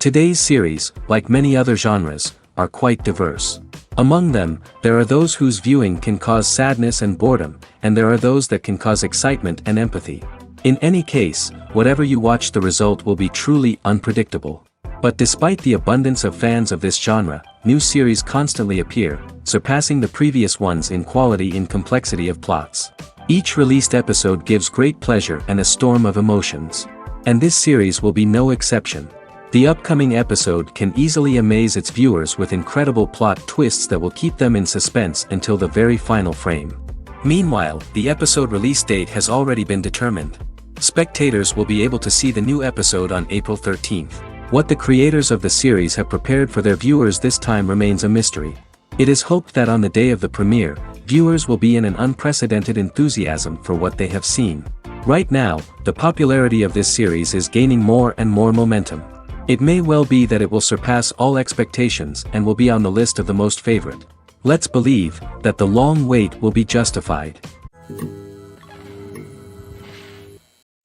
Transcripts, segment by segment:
Today's series, like many other genres, are quite diverse. Among them, there are those whose viewing can cause sadness and boredom, and there are those that can cause excitement and empathy. In any case, whatever you watch, the result will be truly unpredictable. But despite the abundance of fans of this genre, new series constantly appear, surpassing the previous ones in quality and complexity of plots. Each released episode gives great pleasure and a storm of emotions. And this series will be no exception. The upcoming episode can easily amaze its viewers with incredible plot twists that will keep them in suspense until the very final frame. Meanwhile, the episode release date has already been determined. Spectators will be able to see the new episode on April 13th. What the creators of the series have prepared for their viewers this time remains a mystery. It is hoped that on the day of the premiere, viewers will be in an unprecedented enthusiasm for what they have seen. Right now, the popularity of this series is gaining more and more momentum. It may well be that it will surpass all expectations and will be on the list of the most favorite. Let's believe that the long wait will be justified.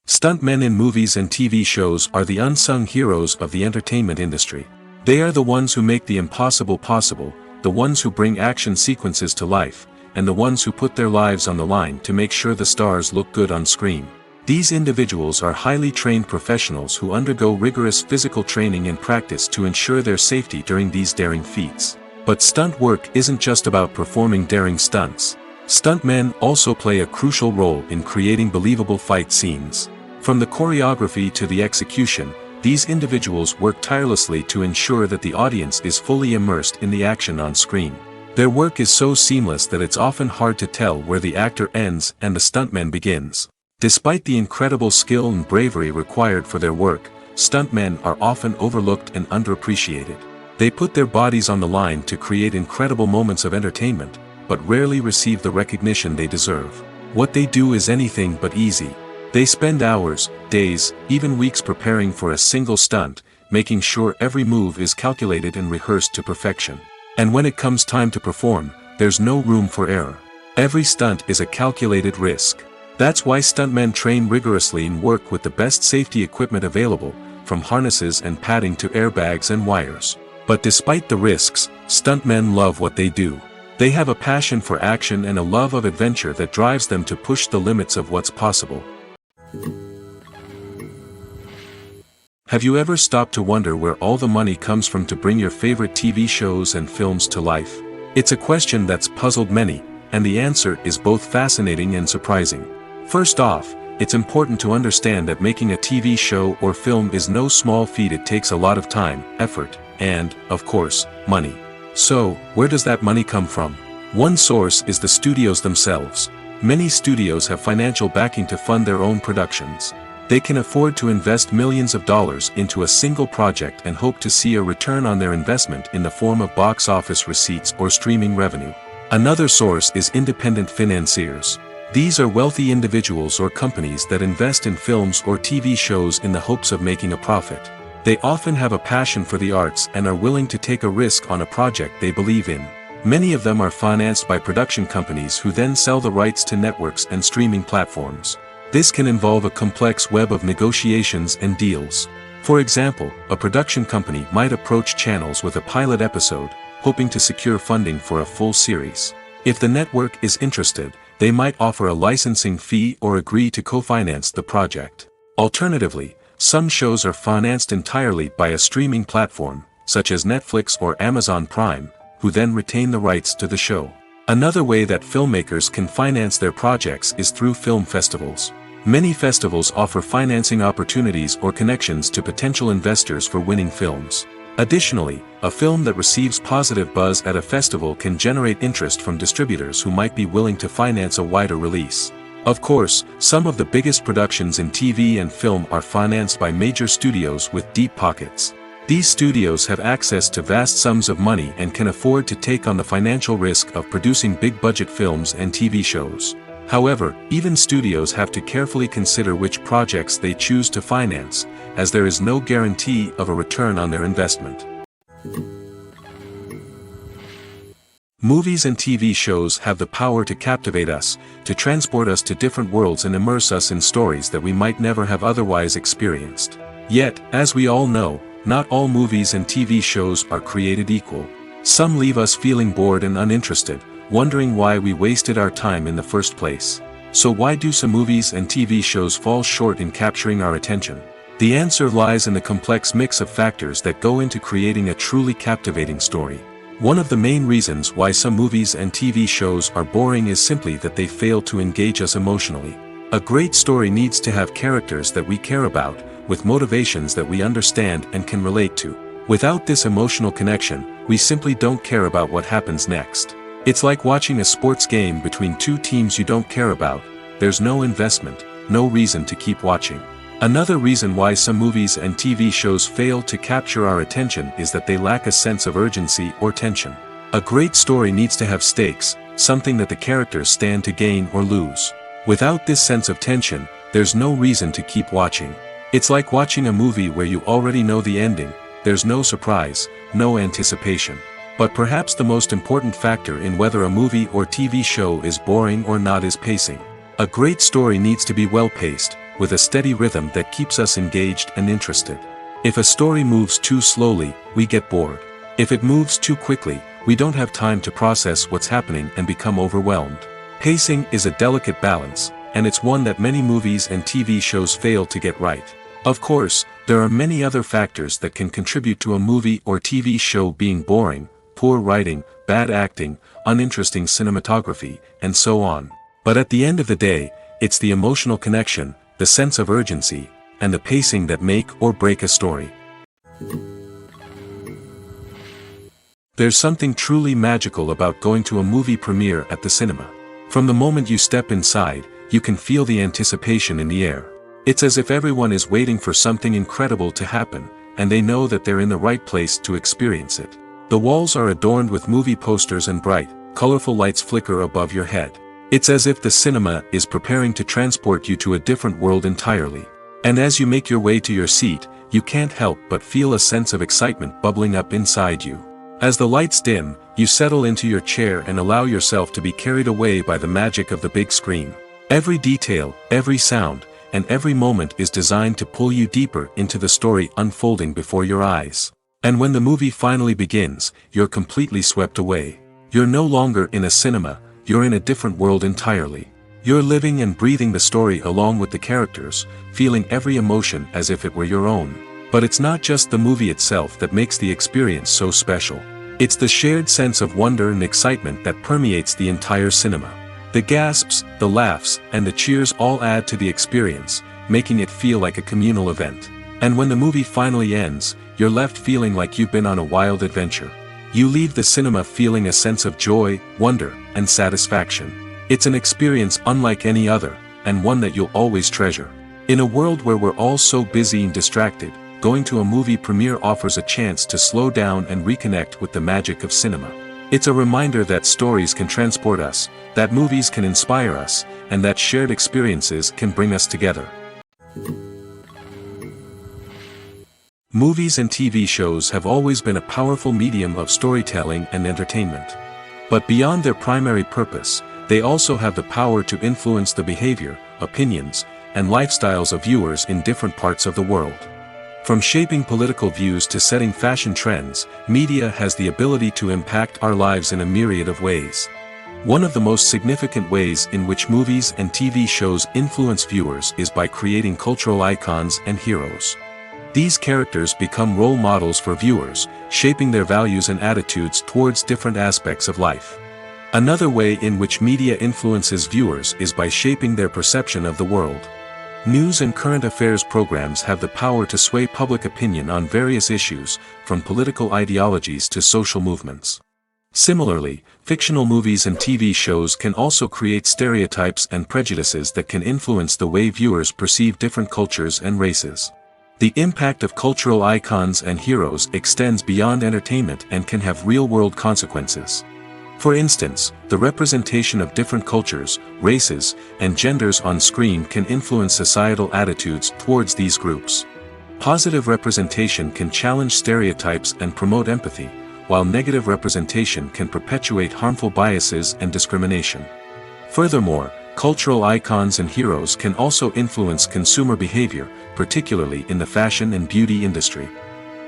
Stuntmen in movies and TV shows are the unsung heroes of the entertainment industry. They are the ones who make the impossible possible, the ones who bring action sequences to life, and the ones who put their lives on the line to make sure the stars look good on screen. These individuals are highly trained professionals who undergo rigorous physical training and practice to ensure their safety during these daring feats. But stunt work isn't just about performing daring stunts. Stuntmen also play a crucial role in creating believable fight scenes. From the choreography to the execution, these individuals work tirelessly to ensure that the audience is fully immersed in the action on screen. Their work is so seamless that it's often hard to tell where the actor ends and the stuntman begins. Despite the incredible skill and bravery required for their work, stuntmen are often overlooked and underappreciated. They put their bodies on the line to create incredible moments of entertainment, but rarely receive the recognition they deserve. What they do is anything but easy. They spend hours, days, even weeks preparing for a single stunt, making sure every move is calculated and rehearsed to perfection. And when it comes time to perform, there's no room for error. Every stunt is a calculated risk. That's why stuntmen train rigorously and work with the best safety equipment available, from harnesses and padding to airbags and wires. But despite the risks, stuntmen love what they do. They have a passion for action and a love of adventure that drives them to push the limits of what's possible. Have you ever stopped to wonder where all the money comes from to bring your favorite TV shows and films to life? It's a question that's puzzled many, and the answer is both fascinating and surprising. First off, it's important to understand that making a TV show or film is no small feat. It takes a lot of time, effort, and, of course, money. So, where does that money come from? One source is the studios themselves. Many studios have financial backing to fund their own productions. They can afford to invest millions of dollars into a single project and hope to see a return on their investment in the form of box office receipts or streaming revenue. Another source is independent financiers. These are wealthy individuals or companies that invest in films or TV shows in the hopes of making a profit. They often have a passion for the arts and are willing to take a risk on a project they believe in. Many of them are financed by production companies who then sell the rights to networks and streaming platforms. This can involve a complex web of negotiations and deals. For example, a production company might approach channels with a pilot episode, hoping to secure funding for a full series. If the network is interested, they might offer a licensing fee or agree to co-finance the project. Alternatively, some shows are financed entirely by a streaming platform, such as Netflix or Amazon Prime, who then retain the rights to the show. Another way that filmmakers can finance their projects is through film festivals. Many festivals offer financing opportunities or connections to potential investors for winning films. Additionally, a film that receives positive buzz at a festival can generate interest from distributors who might be willing to finance a wider release. Of course, some of the biggest productions in TV and film are financed by major studios with deep pockets. These studios have access to vast sums of money and can afford to take on the financial risk of producing big-budget films and TV shows. However, even studios have to carefully consider which projects they choose to finance, as there is no guarantee of a return on their investment. Movies and TV shows have the power to captivate us, to transport us to different worlds and immerse us in stories that we might never have otherwise experienced. Yet, as we all know, not all movies and TV shows are created equal. Some leave us feeling bored and uninterested, wondering why we wasted our time in the first place. So why do some movies and TV shows fall short in capturing our attention? The answer lies in the complex mix of factors that go into creating a truly captivating story. One of the main reasons why some movies and TV shows are boring is simply that they fail to engage us emotionally. A great story needs to have characters that we care about, with motivations that we understand and can relate to. Without this emotional connection, we simply don't care about what happens next. It's like watching a sports game between two teams you don't care about. There's no investment, no reason to keep watching. Another reason why some movies and TV shows fail to capture our attention is that they lack a sense of urgency or tension. A great story needs to have stakes, something that the characters stand to gain or lose. Without this sense of tension, there's no reason to keep watching. It's like watching a movie where you already know the ending. There's no surprise, no anticipation. But perhaps the most important factor in whether a movie or TV show is boring or not is pacing. A great story needs to be well-paced, with a steady rhythm that keeps us engaged and interested. If a story moves too slowly, we get bored. If it moves too quickly, we don't have time to process what's happening and become overwhelmed. Pacing is a delicate balance, and it's one that many movies and TV shows fail to get right. Of course, there are many other factors that can contribute to a movie or TV show being boring: poor writing, bad acting, uninteresting cinematography, and so on. But at the end of the day, it's the emotional connection, the sense of urgency, and the pacing that make or break a story. There's something truly magical about going to a movie premiere at the cinema. From the moment you step inside, you can feel the anticipation in the air. It's as if everyone is waiting for something incredible to happen, and they know that they're in the right place to experience it. The walls are adorned with movie posters and bright, colorful lights flicker above your head. It's as if the cinema is preparing to transport you to a different world entirely. And as you make your way to your seat, you can't help but feel a sense of excitement bubbling up inside you. As the lights dim, you settle into your chair and allow yourself to be carried away by the magic of the big screen. Every detail, every sound, and every moment is designed to pull you deeper into the story unfolding before your eyes. And when the movie finally begins, you're completely swept away. You're no longer in a cinema, you're in a different world entirely. You're living and breathing the story along with the characters, feeling every emotion as if it were your own. But it's not just the movie itself that makes the experience so special. It's the shared sense of wonder and excitement that permeates the entire cinema. The gasps, the laughs, and the cheers all add to the experience, making it feel like a communal event. And when the movie finally ends, you're left feeling like you've been on a wild adventure. You leave the cinema feeling a sense of joy, wonder, and satisfaction. It's an experience unlike any other, and one that you'll always treasure. In a world where we're all so busy and distracted, going to a movie premiere offers a chance to slow down and reconnect with the magic of cinema. It's a reminder that stories can transport us, that movies can inspire us, and that shared experiences can bring us together. Movies and TV shows have always been a powerful medium of storytelling and entertainment. But beyond their primary purpose, they also have the power to influence the behavior, opinions, and lifestyles of viewers in different parts of the world. From shaping political views to setting fashion trends, media has the ability to impact our lives in a myriad of ways. One of the most significant ways in which movies and TV shows influence viewers is by creating cultural icons and heroes. These characters become role models for viewers, shaping their values and attitudes towards different aspects of life. Another way in which media influences viewers is by shaping their perception of the world. News and current affairs programs have the power to sway public opinion on various issues, from political ideologies to social movements. Similarly, fictional movies and TV shows can also create stereotypes and prejudices that can influence the way viewers perceive different cultures and races. The impact of cultural icons and heroes extends beyond entertainment and can have real-world consequences. For instance, the representation of different cultures, races, and genders on screen can influence societal attitudes towards these groups. Positive representation can challenge stereotypes and promote empathy, while negative representation can perpetuate harmful biases and discrimination. Furthermore, cultural icons and heroes can also influence consumer behavior, particularly in the fashion and beauty industry.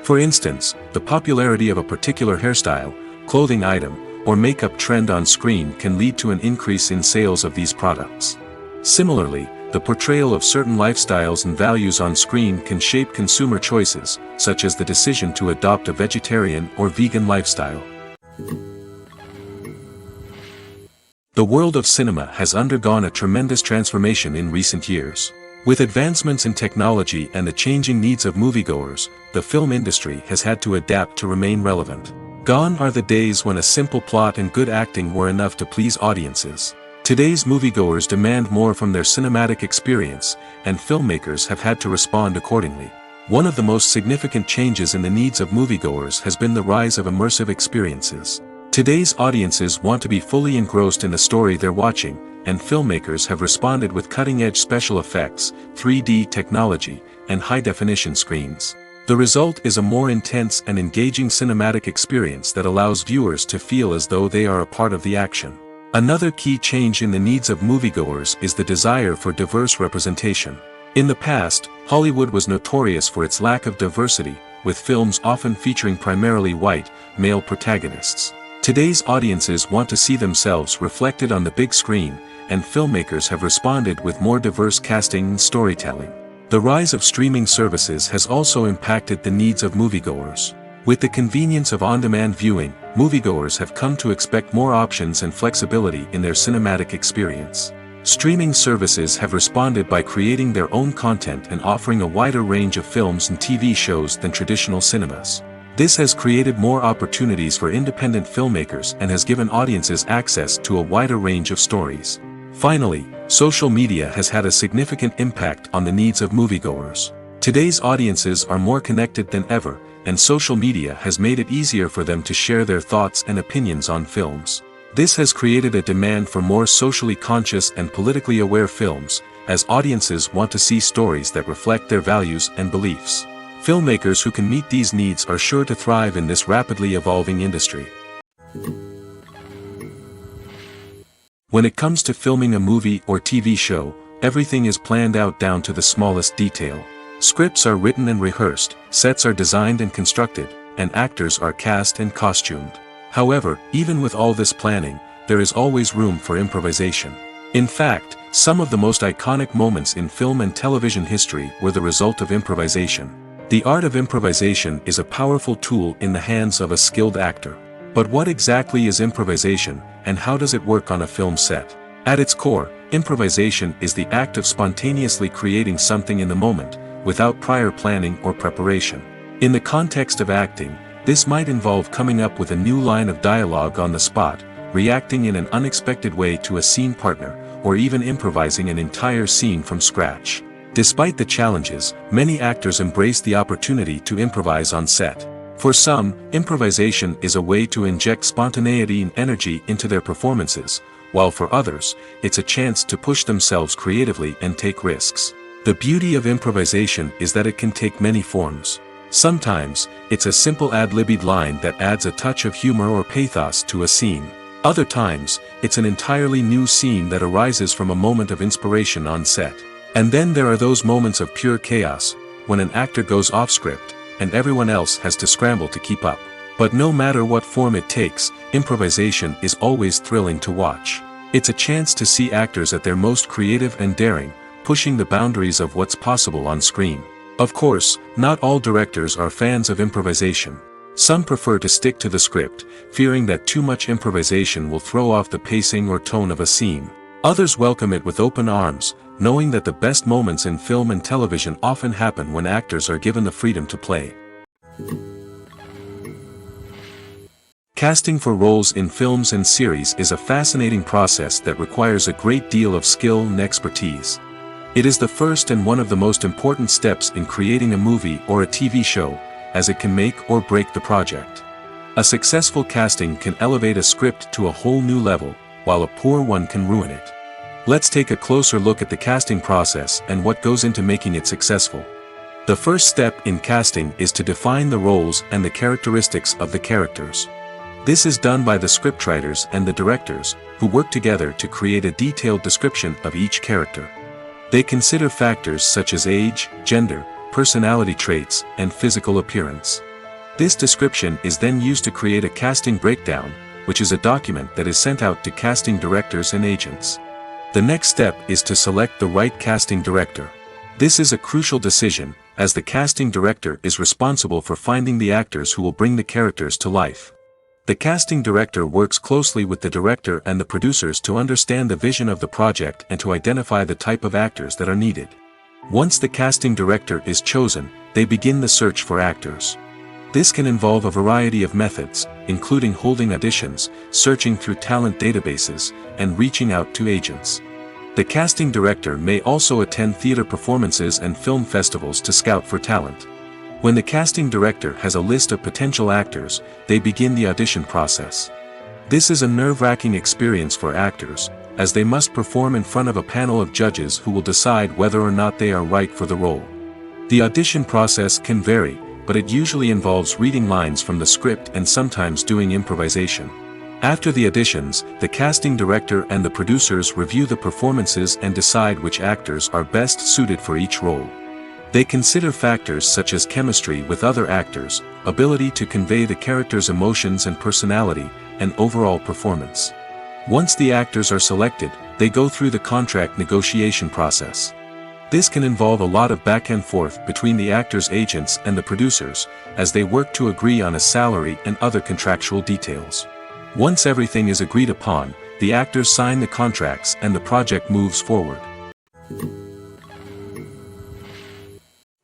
For instance, the popularity of a particular hairstyle, clothing item, or makeup trend on screen can lead to an increase in sales of these products. Similarly, the portrayal of certain lifestyles and values on screen can shape consumer choices, such as the decision to adopt a vegetarian or vegan lifestyle. The world of cinema has undergone a tremendous transformation in recent years. With advancements in technology and the changing needs of moviegoers, the film industry has had to adapt to remain relevant. Gone are the days when a simple plot and good acting were enough to please audiences. Today's moviegoers demand more from their cinematic experience, and filmmakers have had to respond accordingly. One of the most significant changes in the needs of moviegoers has been the rise of immersive experiences. Today's audiences want to be fully engrossed in the story they're watching, and filmmakers have responded with cutting-edge special effects, 3D technology, and high-definition screens. The result is a more intense and engaging cinematic experience that allows viewers to feel as though they are a part of the action. Another key change in the needs of moviegoers is the desire for diverse representation. In the past, Hollywood was notorious for its lack of diversity, with films often featuring primarily white, male protagonists. Today's audiences want to see themselves reflected on the big screen, and filmmakers have responded with more diverse casting and storytelling. The rise of streaming services has also impacted the needs of moviegoers. With the convenience of on-demand viewing, moviegoers have come to expect more options and flexibility in their cinematic experience. Streaming services have responded by creating their own content and offering a wider range of films and TV shows than traditional cinemas. This has created more opportunities for independent filmmakers and has given audiences access to a wider range of stories. Finally, social media has had a significant impact on the needs of moviegoers. Today's audiences are more connected than ever, and social media has made it easier for them to share their thoughts and opinions on films. This has created a demand for more socially conscious and politically aware films, as audiences want to see stories that reflect their values and beliefs. Filmmakers who can meet these needs are sure to thrive in this rapidly evolving industry. When it comes to filming a movie or TV show, everything is planned out down to the smallest detail. Scripts are written and rehearsed, sets are designed and constructed, and actors are cast and costumed. However, even with all this planning, there is always room for improvisation. In fact, some of the most iconic moments in film and television history were the result of improvisation. The art of improvisation is a powerful tool in the hands of a skilled actor. But what exactly is improvisation, and how does it work on a film set? At its core, improvisation is the act of spontaneously creating something in the moment, without prior planning or preparation. In the context of acting, this might involve coming up with a new line of dialogue on the spot, reacting in an unexpected way to a scene partner, or even improvising an entire scene from scratch. Despite the challenges, many actors embrace the opportunity to improvise on set. For some, improvisation is a way to inject spontaneity and energy into their performances, while for others, it's a chance to push themselves creatively and take risks. The beauty of improvisation is that it can take many forms. Sometimes, it's a simple ad-libbed line that adds a touch of humor or pathos to a scene. Other times, it's an entirely new scene that arises from a moment of inspiration on set. And then there are those moments of pure chaos, when an actor goes off script, and everyone else has to scramble to keep up. But no matter what form it takes, improvisation is always thrilling to watch. It's a chance to see actors at their most creative and daring, pushing the boundaries of what's possible on screen. Of course, not all directors are fans of improvisation. Some prefer to stick to the script, fearing that too much improvisation will throw off the pacing or tone of a scene. Others welcome it with open arms, knowing that the best moments in film and television often happen when actors are given the freedom to play. Casting for roles in films and series is a fascinating process that requires a great deal of skill and expertise. It is the first and one of the most important steps in creating a movie or a TV show, as it can make or break the project. A successful casting can elevate a script to a whole new level, while a poor one can ruin it. Let's take a closer look at the casting process and what goes into making it successful. The first step in casting is to define the roles and the characteristics of the characters. This is done by the scriptwriters and the directors, who work together to create a detailed description of each character. They consider factors such as age, gender, personality traits, and physical appearance. This description is then used to create a casting breakdown, which is a document that is sent out to casting directors and agents. The next step is to select the right casting director. This is a crucial decision, as the casting director is responsible for finding the actors who will bring the characters to life. The casting director works closely with the director and the producers to understand the vision of the project and to identify the type of actors that are needed. Once the casting director is chosen, they begin the search for actors. This can involve a variety of methods, including holding auditions, searching through talent databases, and reaching out to agents. The casting director may also attend theater performances and film festivals to scout for talent. When the casting director has a list of potential actors, they begin the audition process. This is a nerve-wracking experience for actors, as they must perform in front of a panel of judges who will decide whether or not they are right for the role. The audition process can vary, but it usually involves reading lines from the script and sometimes doing improvisation. After the auditions, the casting director and the producers review the performances and decide which actors are best suited for each role. They consider factors such as chemistry with other actors, ability to convey the character's emotions and personality, and overall performance. Once the actors are selected, they go through the contract negotiation process. This can involve a lot of back and forth between the actors' agents and the producers, as they work to agree on a salary and other contractual details. Once everything is agreed upon, the actors sign the contracts and the project moves forward.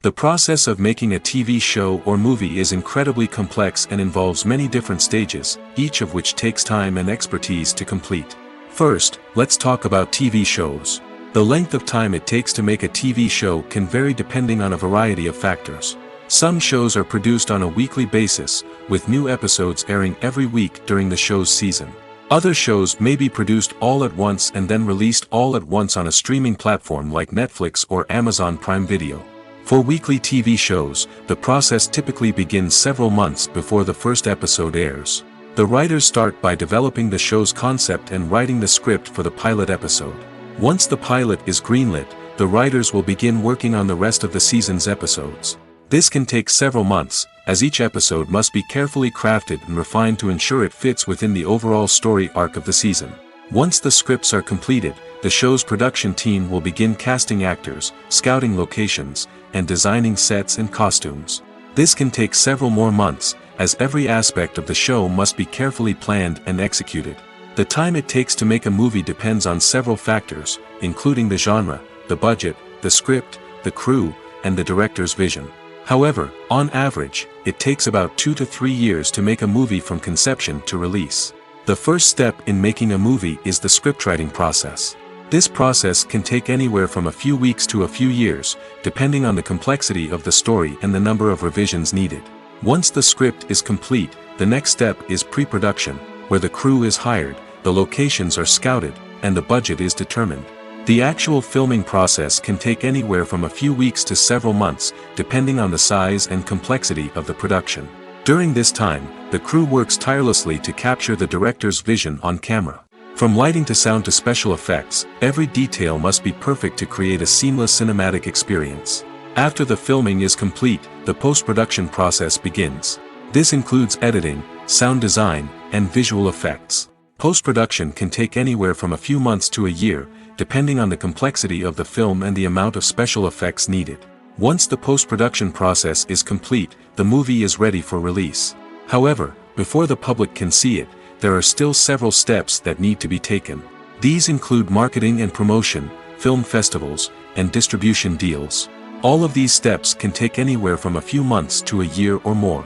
The process of making a TV show or movie is incredibly complex and involves many different stages, each of which takes time and expertise to complete. First, let's talk about TV shows. The length of time it takes to make a TV show can vary depending on a variety of factors. Some shows are produced on a weekly basis, with new episodes airing every week during the show's season. Other shows may be produced all at once and then released all at once on a streaming platform like Netflix or Amazon Prime Video. For weekly TV shows, the process typically begins several months before the first episode airs. The writers start by developing the show's concept and writing the script for the pilot episode. Once the pilot is greenlit, the writers will begin working on the rest of the season's episodes. This can take several months, as each episode must be carefully crafted and refined to ensure it fits within the overall story arc of the season. Once the scripts are completed, the show's production team will begin casting actors, scouting locations, and designing sets and costumes. This can take several more months, as every aspect of the show must be carefully planned and executed. The time it takes to make a movie depends on several factors, including the genre, the budget, the script, the crew, and the director's vision. However, on average, it takes about 2 to 3 years to make a movie from conception to release. The first step in making a movie is the scriptwriting process. This process can take anywhere from a few weeks to a few years, depending on the complexity of the story and the number of revisions needed. Once the script is complete, the next step is pre-production, where the crew is hired, the locations are scouted, and the budget is determined. The actual filming process can take anywhere from a few weeks to several months, depending on the size and complexity of the production. During this time, the crew works tirelessly to capture the director's vision on camera. From lighting to sound to special effects, every detail must be perfect to create a seamless cinematic experience. After the filming is complete, the post-production process begins. This includes editing, sound design, and visual effects. Post-production can take anywhere from a few months to a year, depending on the complexity of the film and the amount of special effects needed. Once the post-production process is complete, the movie is ready for release. However, before the public can see it, there are still several steps that need to be taken. These include marketing and promotion, film festivals, and distribution deals. All of these steps can take anywhere from a few months to a year or more.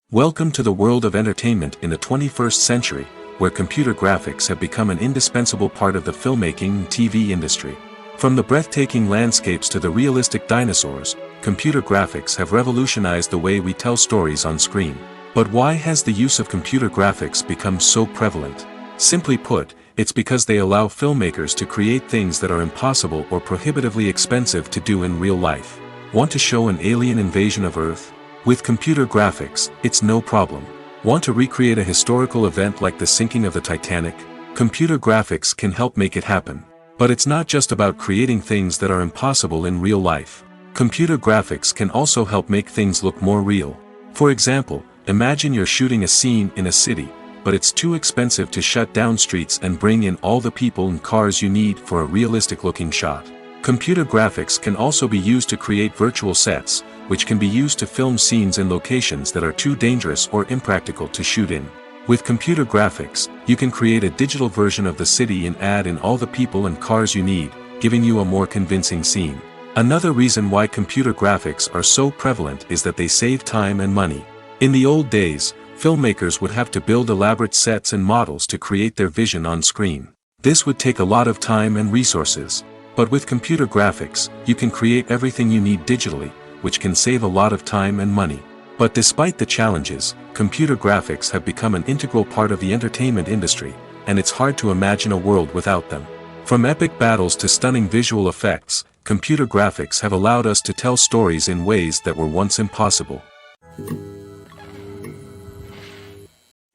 Welcome to the world of entertainment in the 21st century, where computer graphics have become an indispensable part of the filmmaking and TV industry. From the breathtaking landscapes to the realistic dinosaurs, computer graphics have revolutionized the way we tell stories on screen. But why has the use of computer graphics become so prevalent? Simply put, it's because they allow filmmakers to create things that are impossible or prohibitively expensive to do in real life. Want to show an alien invasion of Earth? With computer graphics, it's no problem. Want to recreate a historical event like the sinking of the Titanic? Computer graphics can help make it happen. But it's not just about creating things that are impossible in real life. Computer graphics can also help make things look more real. For example, imagine you're shooting a scene in a city, but it's too expensive to shut down streets and bring in all the people and cars you need for a realistic-looking shot. Computer graphics can also be used to create virtual sets, which can be used to film scenes in locations that are too dangerous or impractical to shoot in. With computer graphics, you can create a digital version of the city and add in all the people and cars you need, giving you a more convincing scene. Another reason why computer graphics are so prevalent is that they save time and money. In the old days, filmmakers would have to build elaborate sets and models to create their vision on screen. This would take a lot of time and resources. But with computer graphics, you can create everything you need digitally, which can save a lot of time and money. But despite the challenges, computer graphics have become an integral part of the entertainment industry, and it's hard to imagine a world without them. From epic battles to stunning visual effects, computer graphics have allowed us to tell stories in ways that were once impossible.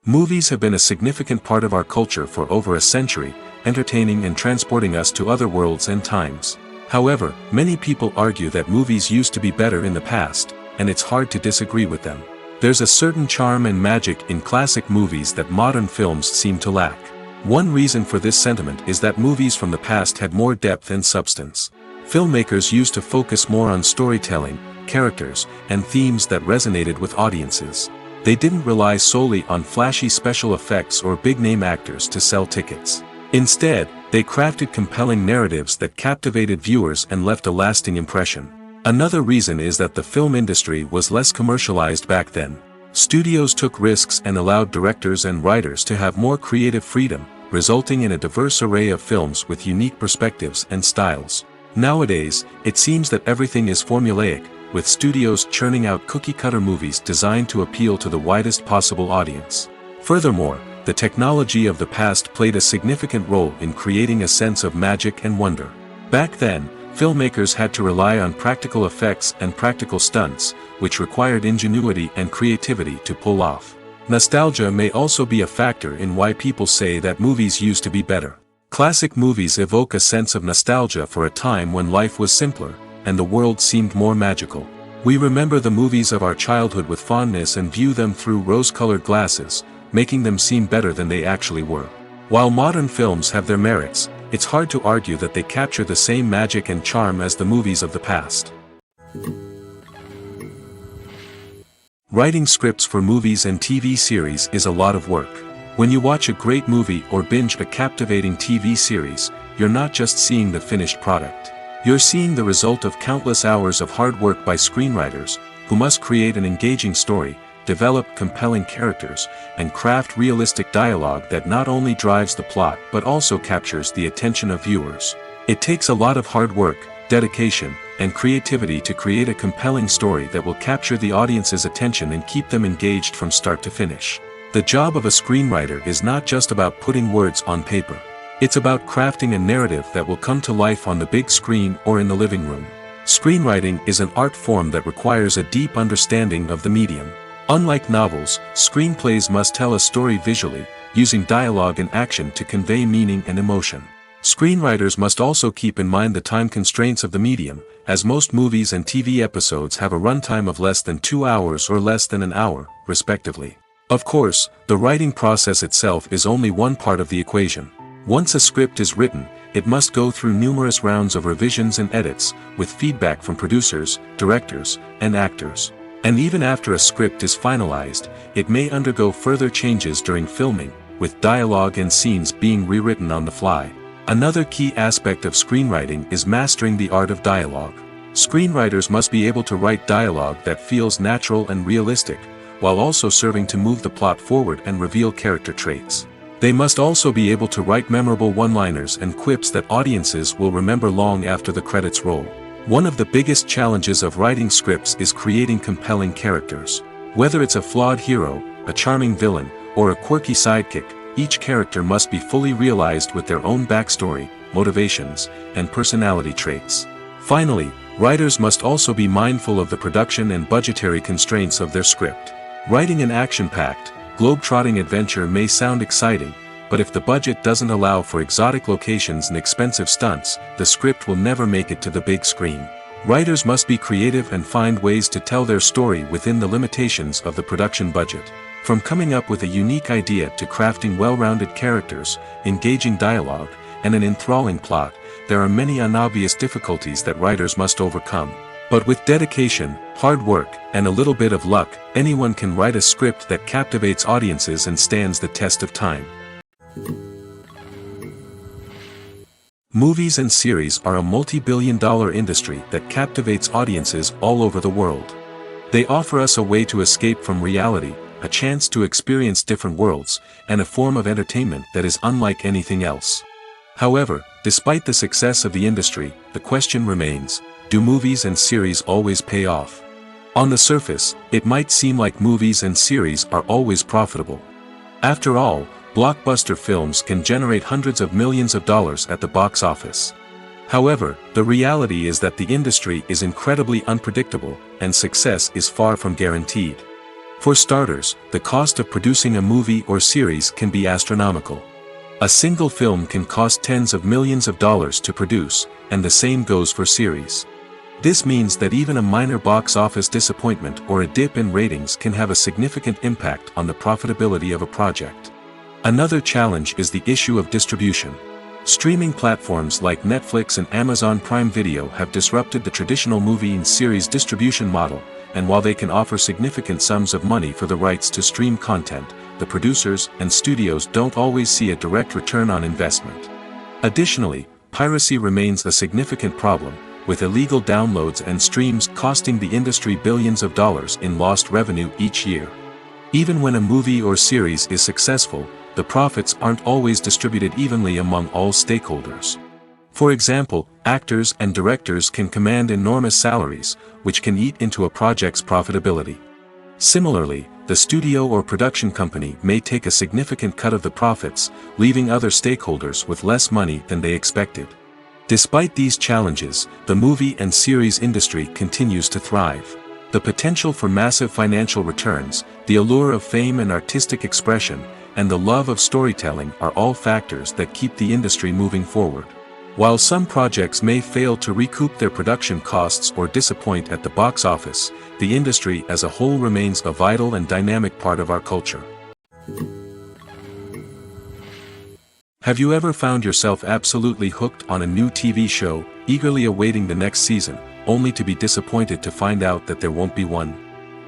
Movies have been a significant part of our culture for over a century, entertaining and transporting us to other worlds and times. However, many people argue that movies used to be better in the past, and it's hard to disagree with them. There's a certain charm and magic in classic movies that modern films seem to lack. One reason for this sentiment is that movies from the past had more depth and substance. Filmmakers used to focus more on storytelling, characters, and themes that resonated with audiences. They didn't rely solely on flashy special effects or big-name actors to sell tickets. Instead, they crafted compelling narratives that captivated viewers and left a lasting impression. Another reason is that the film industry was less commercialized back then. Studios took risks and allowed directors and writers to have more creative freedom, resulting in a diverse array of films with unique perspectives and styles. Nowadays, it seems that everything is formulaic, with studios churning out cookie-cutter movies designed to appeal to the widest possible audience. Furthermore, the technology of the past played a significant role in creating a sense of magic and wonder. Back then, filmmakers had to rely on practical effects and practical stunts, which required ingenuity and creativity to pull off. Nostalgia may also be a factor in why people say that movies used to be better. Classic movies evoke a sense of nostalgia for a time when life was simpler, and the world seemed more magical. We remember the movies of our childhood with fondness and view them through rose-colored glasses, making them seem better than they actually were. While modern films have their merits, it's hard to argue that they capture the same magic and charm as the movies of the past. Writing scripts for movies and TV series is a lot of work. When you watch a great movie or binge a captivating TV series, you're not just seeing the finished product. You're seeing the result of countless hours of hard work by screenwriters, who must create an engaging story, develop compelling characters, and craft realistic dialogue that not only drives the plot but also captures the attention of viewers. It takes a lot of hard work, dedication, and creativity to create a compelling story that will capture the audience's attention and keep them engaged from start to finish. The job of a screenwriter is not just about putting words on paper. It's about crafting a narrative that will come to life on the big screen or in the living room. Screenwriting is an art form that requires a deep understanding of the medium. Unlike novels, screenplays must tell a story visually, using dialogue and action to convey meaning and emotion. Screenwriters must also keep in mind the time constraints of the medium, as most movies and TV episodes have a runtime of less than 2 hours or less than an hour, respectively. Of course, the writing process itself is only one part of the equation. Once a script is written, it must go through numerous rounds of revisions and edits, with feedback from producers, directors, and actors. And even after a script is finalized, it may undergo further changes during filming, with dialogue and scenes being rewritten on the fly. Another key aspect of screenwriting is mastering the art of dialogue. Screenwriters must be able to write dialogue that feels natural and realistic, while also serving to move the plot forward and reveal character traits. They must also be able to write memorable one-liners and quips that audiences will remember long after the credits roll. One of the biggest challenges of writing scripts is creating compelling characters. Whether it's a flawed hero, a charming villain, or a quirky sidekick, each character must be fully realized with their own backstory, motivations, and personality traits. Finally, writers must also be mindful of the production and budgetary constraints of their script. Writing an action-packed, globe-trotting adventure may sound exciting, but if the budget doesn't allow for exotic locations and expensive stunts, the script will never make it to the big screen. Writers must be creative and find ways to tell their story within the limitations of the production budget. From coming up with a unique idea to crafting well-rounded characters, engaging dialogue, and an enthralling plot, there are many unobvious difficulties that writers must overcome. But with dedication, hard work, and a little bit of luck, anyone can write a script that captivates audiences and stands the test of time. Movies and series are a multi-billion-dollar industry that captivates audiences all over the world. They offer us a way to escape from reality, a chance to experience different worlds, and a form of entertainment that is unlike anything else. However, despite the success of the industry, the question remains, do movies and series always pay off? On the surface, it might seem like movies and series are always profitable. After all, blockbuster films can generate hundreds of millions of dollars at the box office. However, the reality is that the industry is incredibly unpredictable, and success is far from guaranteed. For starters, the cost of producing a movie or series can be astronomical. A single film can cost tens of millions of dollars to produce, and the same goes for series. This means that even a minor box office disappointment or a dip in ratings can have a significant impact on the profitability of a project. Another challenge is the issue of distribution. Streaming platforms like Netflix and Amazon Prime Video have disrupted the traditional movie and series distribution model, and while they can offer significant sums of money for the rights to stream content, the producers and studios don't always see a direct return on investment. Additionally, piracy remains a significant problem, with illegal downloads and streams costing the industry billions of dollars in lost revenue each year. Even when a movie or series is successful, the profits aren't always distributed evenly among all stakeholders. For example, actors and directors can command enormous salaries, which can eat into a project's profitability. Similarly, the studio or production company may take a significant cut of the profits, leaving other stakeholders with less money than they expected. Despite these challenges, the movie and series industry continues to thrive. The potential for massive financial returns, the allure of fame and artistic expression, and the love of storytelling are all factors that keep the industry moving forward. While some projects may fail to recoup their production costs or disappoint at the box office, the industry as a whole remains a vital and dynamic part of our culture. Have you ever found yourself absolutely hooked on a new TV show, eagerly awaiting the next season, only to be disappointed to find out that there won't be one?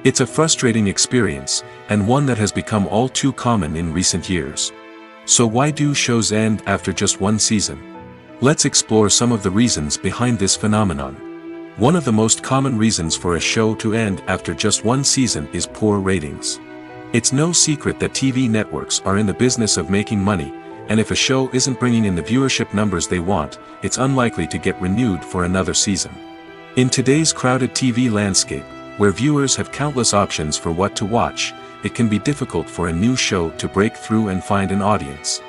It's a frustrating experience, and one that has become all too common in recent years. So why do shows end after just one season? Let's explore some of the reasons behind this phenomenon. One of the most common reasons for a show to end after just one season is poor ratings. It's no secret that TV networks are in the business of making money, and if a show isn't bringing in the viewership numbers they want, it's unlikely to get renewed for another season. In today's crowded TV landscape, where viewers have countless options for what to watch, it can be difficult for a new show to break through and find an audience.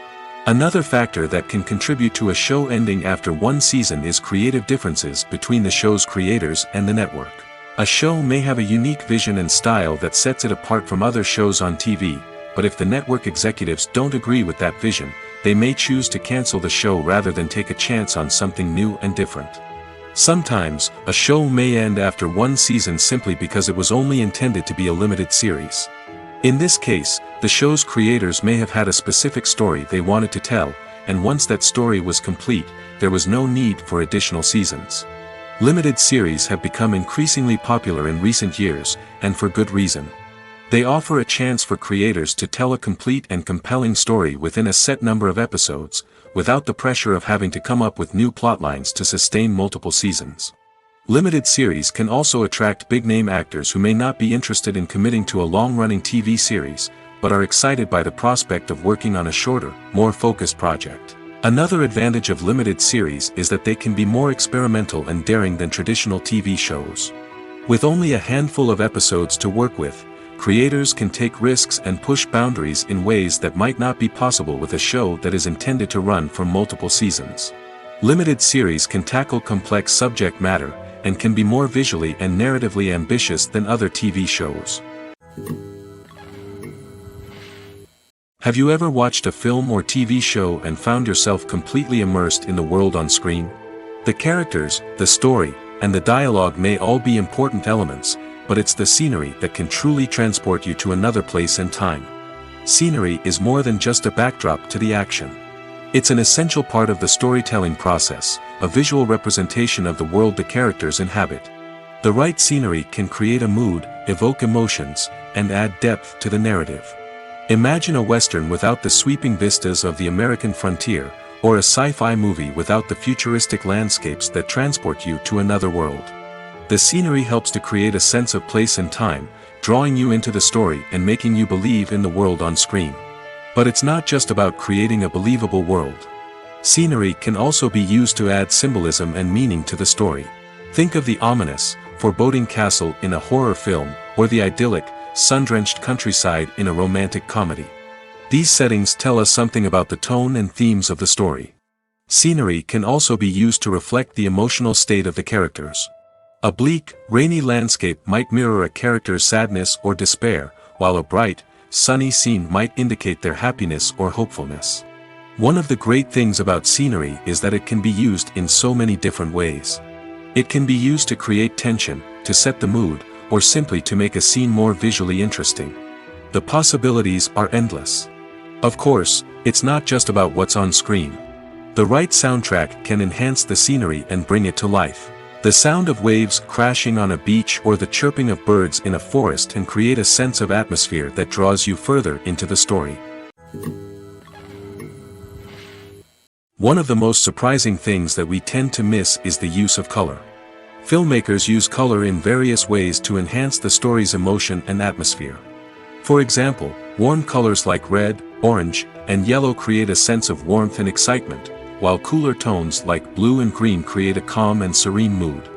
Another factor that can contribute to a show ending after one season is creative differences between the show's creators and the network. A show may have a unique vision and style that sets it apart from other shows on TV, but if the network executives don't agree with that vision, they may choose to cancel the show rather than take a chance on something new and different. Sometimes, a show may end after one season simply because it was only intended to be a limited series. In this case, the show's creators may have had a specific story they wanted to tell, and once that story was complete, there was no need for additional seasons. Limited series have become increasingly popular in recent years, and for good reason. They offer a chance for creators to tell a complete and compelling story within a set number of episodes, without the pressure of having to come up with new plotlines to sustain multiple seasons. Limited series can also attract big-name actors who may not be interested in committing to a long-running TV series, but are excited by the prospect of working on a shorter, more focused project. Another advantage of limited series is that they can be more experimental and daring than traditional TV shows. With only a handful of episodes to work with, creators can take risks and push boundaries in ways that might not be possible with a show that is intended to run for multiple seasons. Limited series can tackle complex subject matter, and can be more visually and narratively ambitious than other TV shows. Have you ever watched a film or TV show and found yourself completely immersed in the world on screen? The characters, the story, and the dialogue may all be important elements, but it's the scenery that can truly transport you to another place and time. Scenery is more than just a backdrop to the action. It's an essential part of the storytelling process, a visual representation of the world the characters inhabit. The right scenery can create a mood, evoke emotions, and add depth to the narrative. Imagine a Western without the sweeping vistas of the American frontier, or a sci-fi movie without the futuristic landscapes that transport you to another world. The scenery helps to create a sense of place and time, drawing you into the story and making you believe in the world on screen. But it's not just about creating a believable world. Scenery can also be used to add symbolism and meaning to the story. Think of the ominous, foreboding castle in a horror film, or the idyllic, sun-drenched countryside in a romantic comedy. These settings tell us something about the tone and themes of the story. Scenery can also be used to reflect the emotional state of the characters. A bleak, rainy landscape might mirror a character's sadness or despair, while a bright, sunny scene might indicate their happiness or hopefulness. One of the great things about scenery is that it can be used in so many different ways. It can be used to create tension, to set the mood, or simply to make a scene more visually interesting. The possibilities are endless. Of course, it's not just about what's on screen. The right soundtrack can enhance the scenery and bring it to life. The sound of waves crashing on a beach or the chirping of birds in a forest can create a sense of atmosphere that draws you further into the story. One of the most surprising things that we tend to miss is the use of color. Filmmakers use color in various ways to enhance the story's emotion and atmosphere. For example, warm colors like red, orange, and yellow create a sense of warmth and excitement, while cooler tones like blue and green create a calm and serene mood.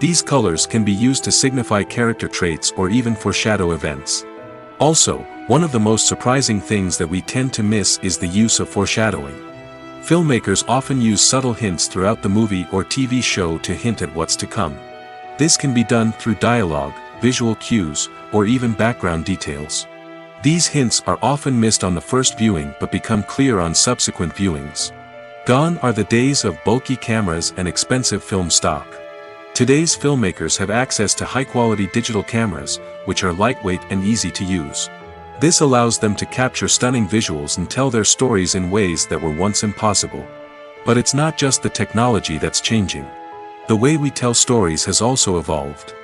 These colors can be used to signify character traits or even foreshadow events. Also, one of the most surprising things that we tend to miss is the use of foreshadowing. Filmmakers often use subtle hints throughout the movie or TV show to hint at what's to come. This can be done through dialogue, visual cues, or even background details. These hints are often missed on the first viewing but become clear on subsequent viewings. Gone are the days of bulky cameras and expensive film stock. Today's filmmakers have access to high-quality digital cameras, which are lightweight and easy to use. This allows them to capture stunning visuals and tell their stories in ways that were once impossible. But it's not just the technology that's changing. The way we tell stories has also evolved.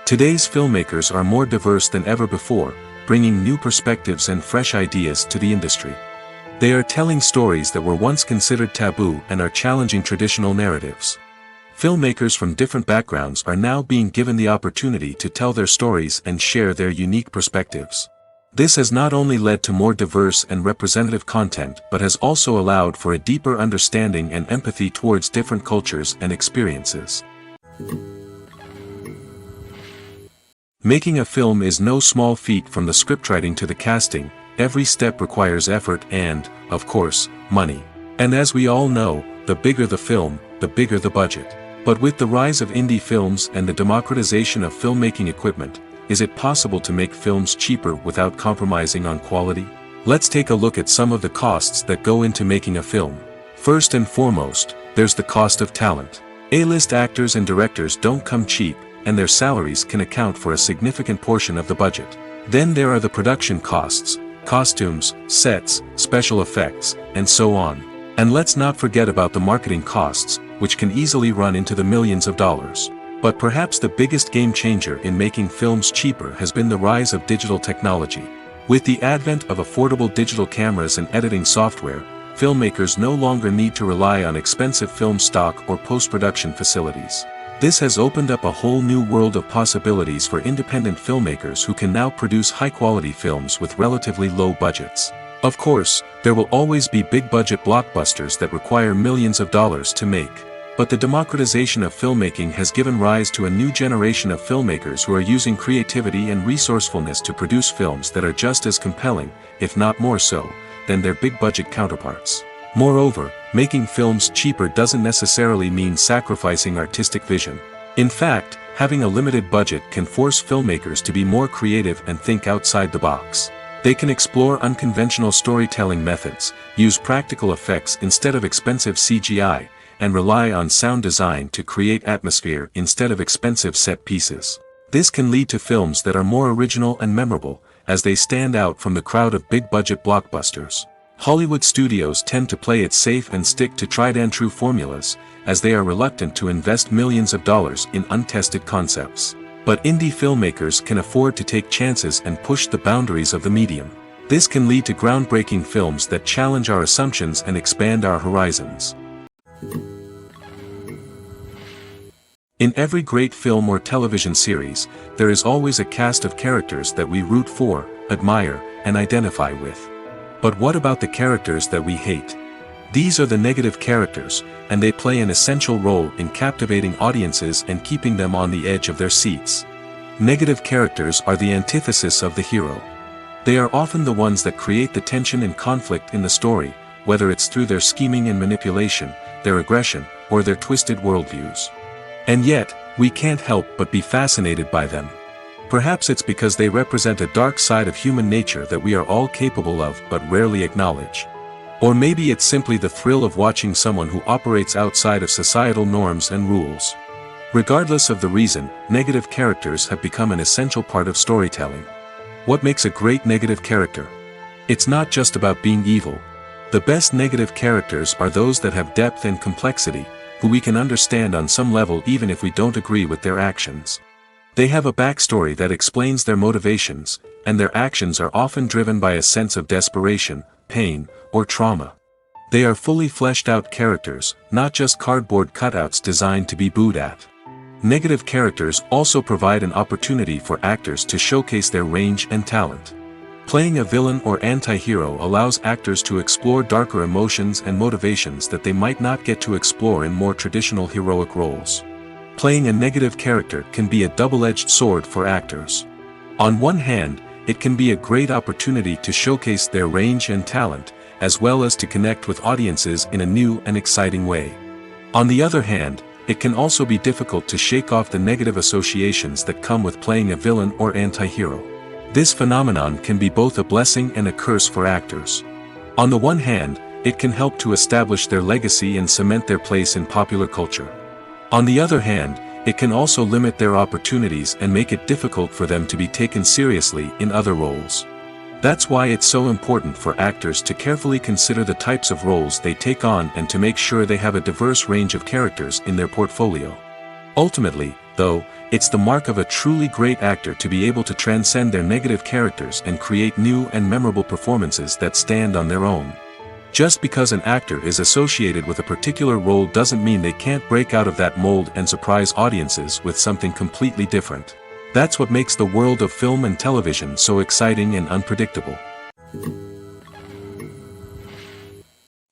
Today's filmmakers are more diverse than ever before, bringing new perspectives and fresh ideas to the industry. They are telling stories that were once considered taboo and are challenging traditional narratives. Filmmakers from different backgrounds are now being given the opportunity to tell their stories and share their unique perspectives. This has not only led to more diverse and representative content but has also allowed for a deeper understanding and empathy towards different cultures and experiences. Making a film is no small feat. From the scriptwriting to the casting, every step requires effort and, of course, money. And as we all know, the bigger the film, the bigger the budget. But with the rise of indie films and the democratization of filmmaking equipment, is it possible to make films cheaper without compromising on quality? Let's take a look at some of the costs that go into making a film. First and foremost, there's the cost of talent. A-list actors and directors don't come cheap, and their salaries can account for a significant portion of the budget. Then there are the production costs, costumes, sets, special effects, and so on. And let's not forget about the marketing costs, which can easily run into the millions of dollars. But perhaps the biggest game changer in making films cheaper has been the rise of digital technology. With the advent of affordable digital cameras and editing software, filmmakers no longer need to rely on expensive film stock or post-production facilities. This has opened up a whole new world of possibilities for independent filmmakers who can now produce high-quality films with relatively low budgets. Of course, there will always be big-budget blockbusters that require millions of dollars to make. But the democratization of filmmaking has given rise to a new generation of filmmakers who are using creativity and resourcefulness to produce films that are just as compelling, if not more so, than their big-budget counterparts. Moreover, making films cheaper doesn't necessarily mean sacrificing artistic vision. In fact, having a limited budget can force filmmakers to be more creative and think outside the box. They can explore unconventional storytelling methods, use practical effects instead of expensive CGI, and rely on sound design to create atmosphere instead of expensive set pieces. This can lead to films that are more original and memorable, as they stand out from the crowd of big-budget blockbusters. Hollywood studios tend to play it safe and stick to tried-and-true formulas, as they are reluctant to invest millions of dollars in untested concepts. But indie filmmakers can afford to take chances and push the boundaries of the medium. This can lead to groundbreaking films that challenge our assumptions and expand our horizons. In every great film or television series, there is always a cast of characters that we root for, admire, and identify with. But what about the characters that we hate? These are the negative characters, and they play an essential role in captivating audiences and keeping them on the edge of their seats. Negative characters are the antithesis of the hero. They are often the ones that create the tension and conflict in the story, whether it's through their scheming and manipulation, their aggression, or their twisted worldviews. And yet, we can't help but be fascinated by them. Perhaps it's because they represent a dark side of human nature that we are all capable of but rarely acknowledge. Or maybe it's simply the thrill of watching someone who operates outside of societal norms and rules. Regardless of the reason, negative characters have become an essential part of storytelling. What makes a great negative character? It's not just about being evil. The best negative characters are those that have depth and complexity, who we can understand on some level even if we don't agree with their actions. They have a backstory that explains their motivations, and their actions are often driven by a sense of desperation, pain, or trauma. They are fully fleshed out characters, not just cardboard cutouts designed to be booed at. Negative characters also provide an opportunity for actors to showcase their range and talent. Playing a villain or anti-hero allows actors to explore darker emotions and motivations that they might not get to explore in more traditional heroic roles. Playing a negative character can be a double-edged sword for actors. On one hand, it can be a great opportunity to showcase their range and talent, as well as to connect with audiences in a new and exciting way. On the other hand, it can also be difficult to shake off the negative associations that come with playing a villain or anti-hero. This phenomenon can be both a blessing and a curse for actors. On the one hand, it can help to establish their legacy and cement their place in popular culture. On the other hand, it can also limit their opportunities and make it difficult for them to be taken seriously in other roles. That's why it's so important for actors to carefully consider the types of roles they take on and to make sure they have a diverse range of characters in their portfolio. Ultimately, though, it's the mark of a truly great actor to be able to transcend their negative characters and create new and memorable performances that stand on their own. Just because an actor is associated with a particular role doesn't mean they can't break out of that mold and surprise audiences with something completely different. That's what makes the world of film and television so exciting and unpredictable.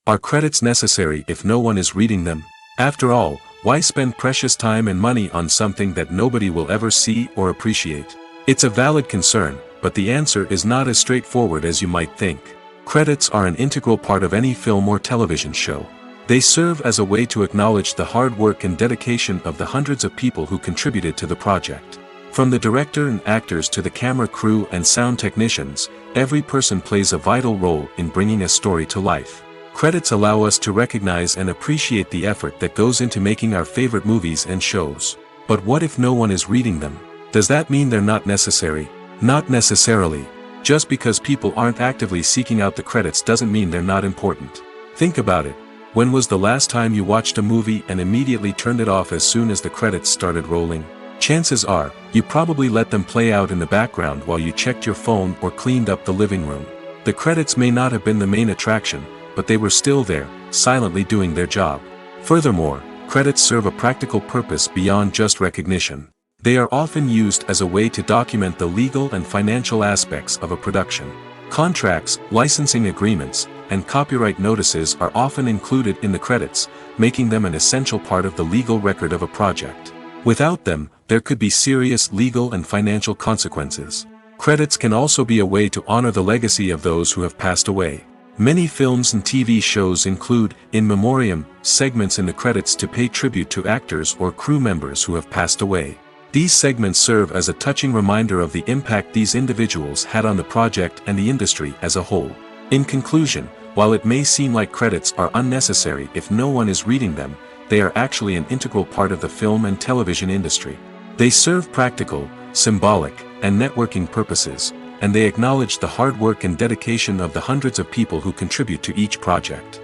Are credits necessary if no one is reading them? After all, why spend precious time and money on something that nobody will ever see or appreciate? It's a valid concern, but the answer is not as straightforward as you might think. Credits are an integral part of any film or television show. They serve as a way to acknowledge the hard work and dedication of the hundreds of people who contributed to the project. From the director and actors to the camera crew and sound technicians, every person plays a vital role in bringing a story to life. Credits allow us to recognize and appreciate the effort that goes into making our favorite movies and shows. But what if no one is reading them? Does that mean they're not necessary? Not necessarily. Just because people aren't actively seeking out the credits doesn't mean they're not important. Think about it. When was the last time you watched a movie and immediately turned it off as soon as the credits started rolling? Chances are, you probably let them play out in the background while you checked your phone or cleaned up the living room. The credits may not have been the main attraction, but they were still there, silently doing their job. Furthermore, credits serve a practical purpose beyond just recognition. They are often used as a way to document the legal and financial aspects of a production. Contracts, licensing agreements, and copyright notices are often included in the credits, making them an essential part of the legal record of a project. Without them, there could be serious legal and financial consequences. Credits can also be a way to honor the legacy of those who have passed away. Many films and TV shows include, in memoriam, segments in the credits to pay tribute to actors or crew members who have passed away. These segments serve as a touching reminder of the impact these individuals had on the project and the industry as a whole. In conclusion, while it may seem like credits are unnecessary if no one is reading them, they are actually an integral part of the film and television industry. They serve practical, symbolic, and networking purposes, and they acknowledge the hard work and dedication of the hundreds of people who contribute to each project.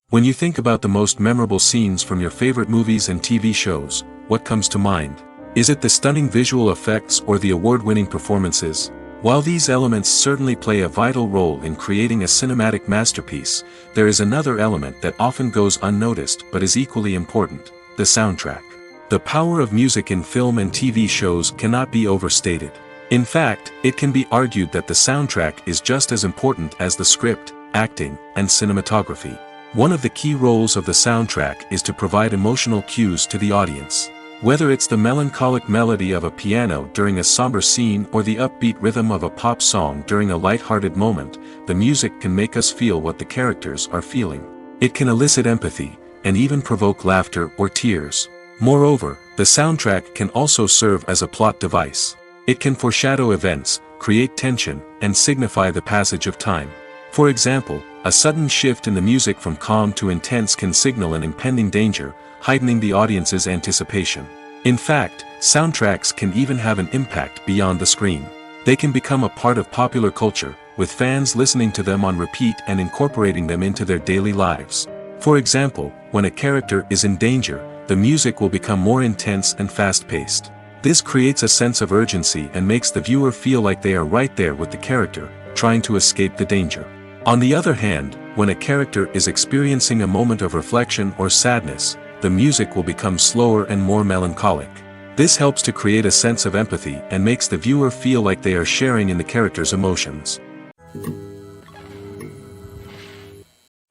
When you think about the most memorable scenes from your favorite movies and TV shows, what comes to mind? Is it the stunning visual effects or the award-winning performances? While these elements certainly play a vital role in creating a cinematic masterpiece, there is another element that often goes unnoticed but is equally important: the soundtrack. The power of music in film and TV shows cannot be overstated. In fact, it can be argued that the soundtrack is just as important as the script, acting, and cinematography. One of the key roles of the soundtrack is to provide emotional cues to the audience. Whether it's the melancholic melody of a piano during a somber scene or the upbeat rhythm of a pop song during a light-hearted moment, the music can make us feel what the characters are feeling. It can elicit empathy, and even provoke laughter or tears. Moreover, the soundtrack can also serve as a plot device. It can foreshadow events, create tension, and signify the passage of time. For example, a sudden shift in the music from calm to intense can signal an impending danger, heightening the audience's anticipation. In fact, soundtracks can even have an impact beyond the screen. They can become a part of popular culture, with fans listening to them on repeat and incorporating them into their daily lives. For example, when a character is in danger, the music will become more intense and fast-paced. This creates a sense of urgency and makes the viewer feel like they are right there with the character, trying to escape the danger. On the other hand, when a character is experiencing a moment of reflection or sadness, the music will become slower and more melancholic. This helps to create a sense of empathy and makes the viewer feel like they are sharing in the character's emotions.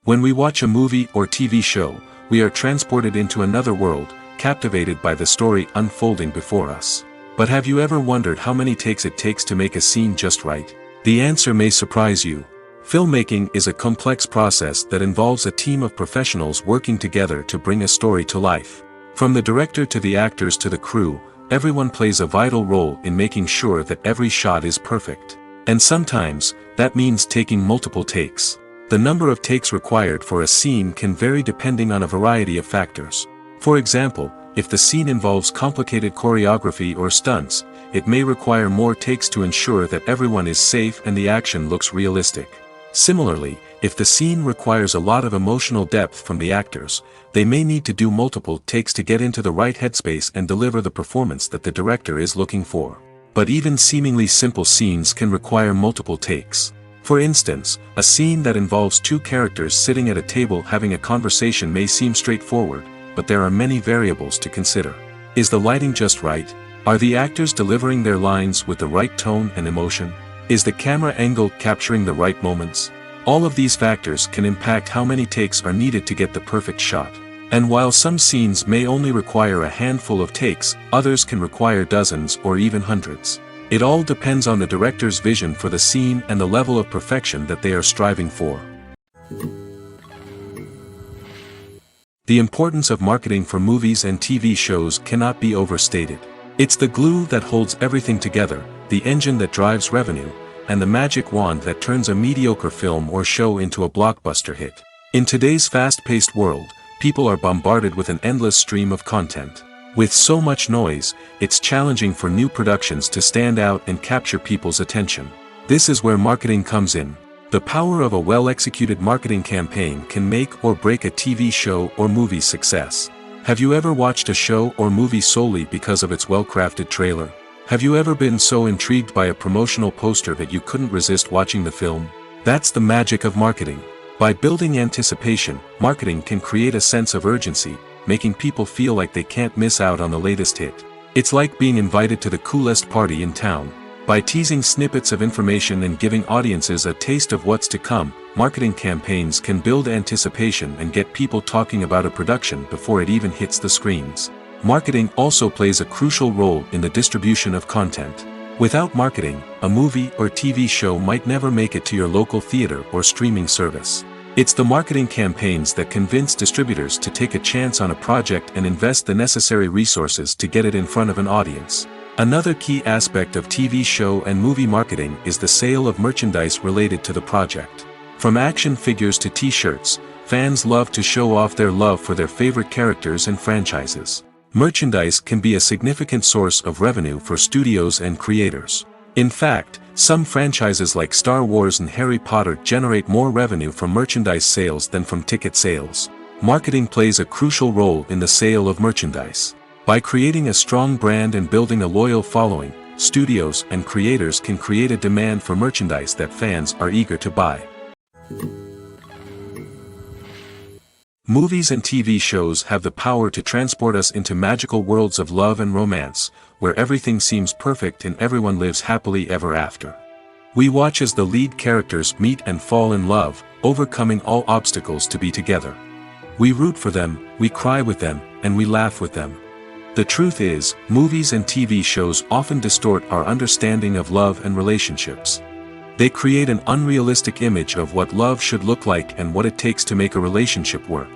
When we watch a movie or TV show, we are transported into another world, captivated by the story unfolding before us. But have you ever wondered how many takes it takes to make a scene just right? The answer may surprise you. Filmmaking is a complex process that involves a team of professionals working together to bring a story to life. From the director to the actors to the crew, everyone plays a vital role in making sure that every shot is perfect. And sometimes, that means taking multiple takes. The number of takes required for a scene can vary depending on a variety of factors. For example, if the scene involves complicated choreography or stunts, it may require more takes to ensure that everyone is safe and the action looks realistic. Similarly, if the scene requires a lot of emotional depth from the actors, they may need to do multiple takes to get into the right headspace and deliver the performance that the director is looking for. But even seemingly simple scenes can require multiple takes. For instance, a scene that involves two characters sitting at a table having a conversation may seem straightforward, but there are many variables to consider. Is the lighting just right? Are the actors delivering their lines with the right tone and emotion? Is the camera angle capturing the right moments? All of these factors can impact how many takes are needed to get the perfect shot. And while some scenes may only require a handful of takes, others can require dozens or even hundreds. It all depends on the director's vision for the scene and the level of perfection that they are striving for. The importance of marketing for movies and TV shows cannot be overstated. It's the glue that holds everything together, the engine that drives revenue, and the magic wand that turns a mediocre film or show into a blockbuster hit. In today's fast-paced world, people are bombarded with an endless stream of content. With so much noise, it's challenging for new productions to stand out and capture people's attention. This is where marketing comes in. The power of a well-executed marketing campaign can make or break a TV show or movie's success. Have you ever watched a show or movie solely because of its well-crafted trailer? Have you ever been so intrigued by a promotional poster that you couldn't resist watching the film? That's the magic of marketing. By building anticipation, marketing can create a sense of urgency, making people feel like they can't miss out on the latest hit. It's like being invited to the coolest party in town. By teasing snippets of information and giving audiences a taste of what's to come, marketing campaigns can build anticipation and get people talking about a production before it even hits the screens. Marketing also plays a crucial role in the distribution of content. Without marketing, a movie or TV show might never make it to your local theater or streaming service. It's the marketing campaigns that convince distributors to take a chance on a project and invest the necessary resources to get it in front of an audience. Another key aspect of TV show and movie marketing is the sale of merchandise related to the project. From action figures to t-shirts, fans love to show off their love for their favorite characters and franchises. Merchandise can be a significant source of revenue for studios and creators. In fact, some franchises like Star Wars and Harry Potter generate more revenue from merchandise sales than from ticket sales. Marketing plays a crucial role in the sale of merchandise. By creating a strong brand and building a loyal following, studios and creators can create a demand for merchandise that fans are eager to buy. Movies and TV shows have the power to transport us into magical worlds of love and romance, where everything seems perfect and everyone lives happily ever after. We watch as the lead characters meet and fall in love, overcoming all obstacles to be together. We root for them, we cry with them, and we laugh with them. The truth is, movies and TV shows often distort our understanding of love and relationships. They create an unrealistic image of what love should look like and what it takes to make a relationship work.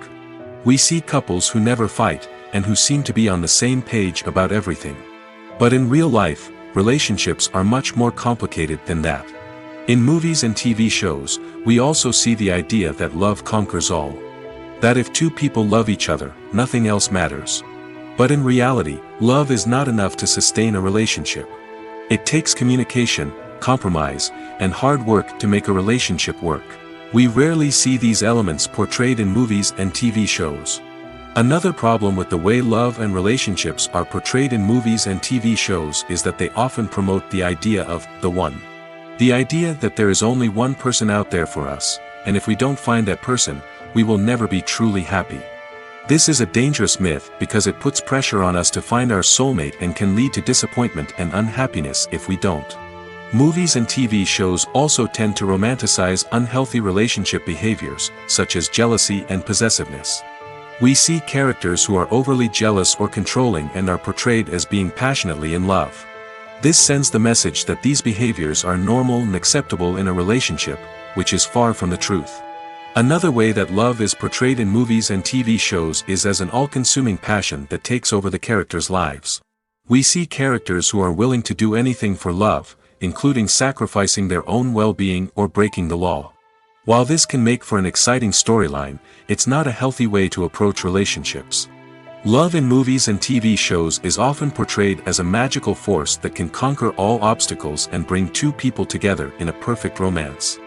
We see couples who never fight, and who seem to be on the same page about everything. But in real life, relationships are much more complicated than that. In movies and TV shows, we also see the idea that love conquers all. That if two people love each other, nothing else matters. But in reality, love is not enough to sustain a relationship. It takes communication, compromise, and hard work to make a relationship work. We rarely see these elements portrayed in movies and TV shows. Another problem with the way love and relationships are portrayed in movies and TV shows is that they often promote the idea of the one. The idea that there is only one person out there for us, and if we don't find that person, we will never be truly happy. This is a dangerous myth because it puts pressure on us to find our soulmate and can lead to disappointment and unhappiness if we don't. Movies and TV shows also tend to romanticize unhealthy relationship behaviors, such as jealousy and possessiveness. We see characters who are overly jealous or controlling and are portrayed as being passionately in love. This sends the message that these behaviors are normal and acceptable in a relationship, which is far from the truth. Another way that love is portrayed in movies and TV shows is as an all-consuming passion that takes over the characters' lives. We see characters who are willing to do anything for love, including sacrificing their own well-being or breaking the law. While this can make for an exciting storyline, it's not a healthy way to approach relationships. Love in movies and TV shows is often portrayed as a magical force that can conquer all obstacles and bring two people together in a perfect romance.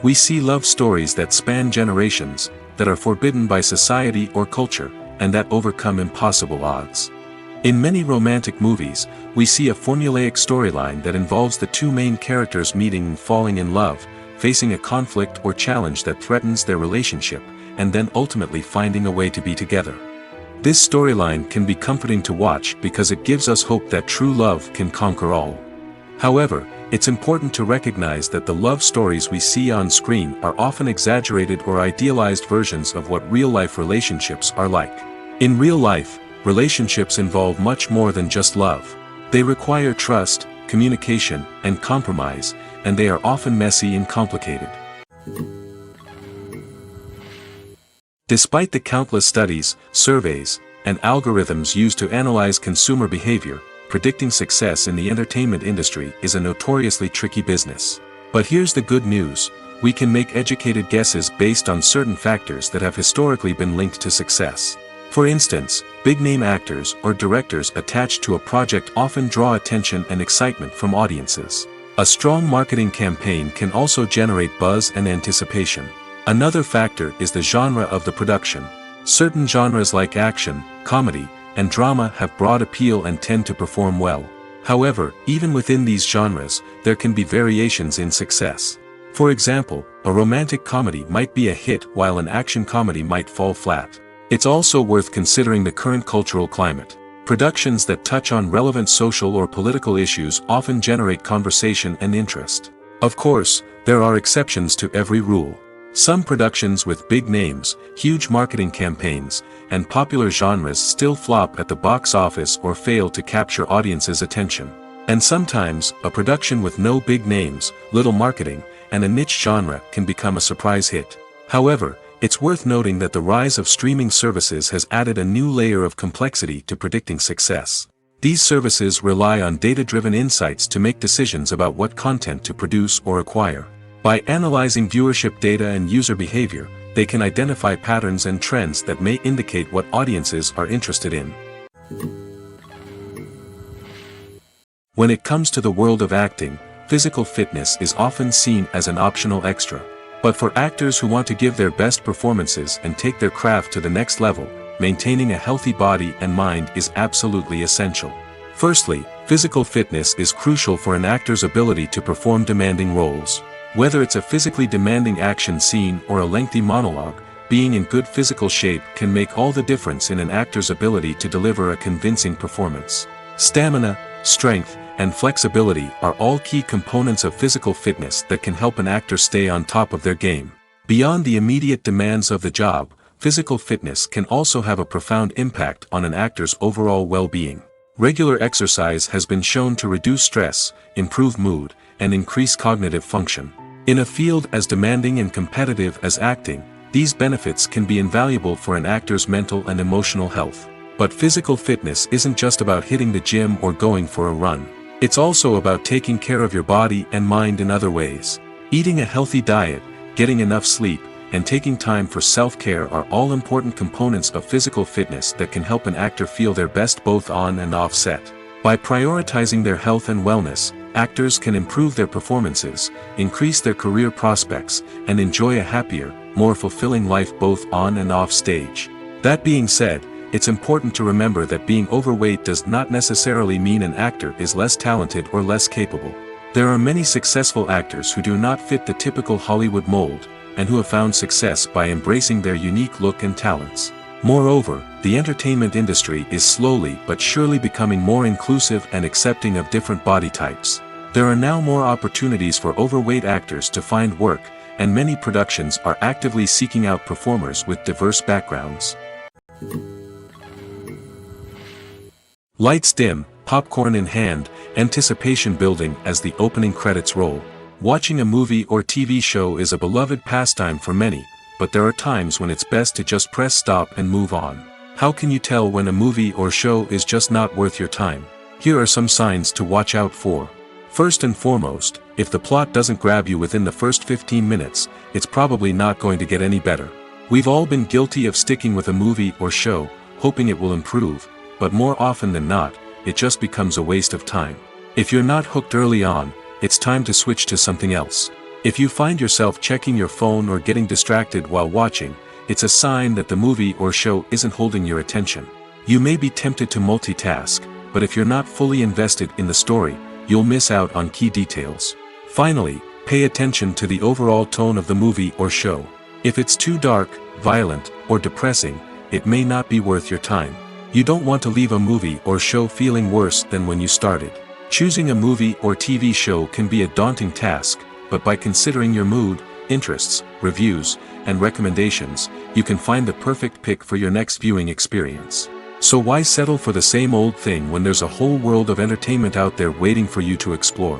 We see love stories that span generations, that are forbidden by society or culture, and that overcome impossible odds. In many romantic movies, we see a formulaic storyline that involves the two main characters meeting and falling in love, facing a conflict or challenge that threatens their relationship, and then ultimately finding a way to be together. This storyline can be comforting to watch because it gives us hope that true love can conquer all. However, it's important to recognize that the love stories we see on screen are often exaggerated or idealized versions of what real-life relationships are like. In real life, relationships involve much more than just love. They require trust, communication, and compromise, and they are often messy and complicated. Despite the countless studies, surveys, and algorithms used to analyze consumer behavior, predicting success in the entertainment industry is a notoriously tricky business. But here's the good news: we can make educated guesses based on certain factors that have historically been linked to success. For instance, big-name actors or directors attached to a project often draw attention and excitement from audiences. A strong marketing campaign can also generate buzz and anticipation. Another factor is the genre of the production. Certain genres like action, comedy, and drama have broad appeal and tend to perform well. However, even within these genres, there can be variations in success. For example, a romantic comedy might be a hit while an action comedy might fall flat. It's also worth considering the current cultural climate. Productions that touch on relevant social or political issues often generate conversation and interest. Of course, there are exceptions to every rule. Some productions with big names, huge marketing campaigns, and popular genres still flop at the box office or fail to capture audiences' attention. And sometimes, a production with no big names, little marketing, and a niche genre can become a surprise hit. However, it's worth noting that the rise of streaming services has added a new layer of complexity to predicting success. These services rely on data-driven insights to make decisions about what content to produce or acquire. By analyzing viewership data and user behavior, they can identify patterns and trends that may indicate what audiences are interested in. When it comes to the world of acting, physical fitness is often seen as an optional extra. But for actors who want to give their best performances and take their craft to the next level, maintaining a healthy body and mind is absolutely essential. Firstly, physical fitness is crucial for an actor's ability to perform demanding roles. Whether it's a physically demanding action scene or a lengthy monologue, being in good physical shape can make all the difference in an actor's ability to deliver a convincing performance. Stamina, strength, and flexibility are all key components of physical fitness that can help an actor stay on top of their game. Beyond the immediate demands of the job, physical fitness can also have a profound impact on an actor's overall well-being. Regular exercise has been shown to reduce stress, improve mood, and increase cognitive function. In a field as demanding and competitive as acting, these benefits can be invaluable for an actor's mental and emotional health. But physical fitness isn't just about hitting the gym or going for a run. It's also about taking care of your body and mind in other ways. Eating a healthy diet, getting enough sleep, and taking time for self-care are all important components of physical fitness that can help an actor feel their best both on and off set. By prioritizing their health and wellness, actors can improve their performances, increase their career prospects, and enjoy a happier, more fulfilling life both on and off stage. That being said, it's important to remember that being overweight does not necessarily mean an actor is less talented or less capable. There are many successful actors who do not fit the typical Hollywood mold, and who have found success by embracing their unique look and talents. Moreover, the entertainment industry is slowly but surely becoming more inclusive and accepting of different body types. There are now more opportunities for overweight actors to find work, and many productions are actively seeking out performers with diverse backgrounds. Lights dim, popcorn in hand, anticipation building as the opening credits roll. Watching a movie or TV show is a beloved pastime for many, but there are times when it's best to just press stop and move on. How can you tell when a movie or show is just not worth your time? Here are some signs to watch out for. First and foremost, if the plot doesn't grab you within the first 15 minutes, it's probably not going to get any better. We've all been guilty of sticking with a movie or show, hoping it will improve, but more often than not, it just becomes a waste of time. If you're not hooked early on, it's time to switch to something else. If you find yourself checking your phone or getting distracted while watching, it's a sign that the movie or show isn't holding your attention. You may be tempted to multitask, but if you're not fully invested in the story, you'll miss out on key details. Finally, pay attention to the overall tone of the movie or show. If it's too dark, violent, or depressing, it may not be worth your time. You don't want to leave a movie or show feeling worse than when you started. Choosing a movie or TV show can be a daunting task, but by considering your mood, interests, reviews, and recommendations, you can find the perfect pick for your next viewing experience. So why settle for the same old thing when there's a whole world of entertainment out there waiting for you to explore?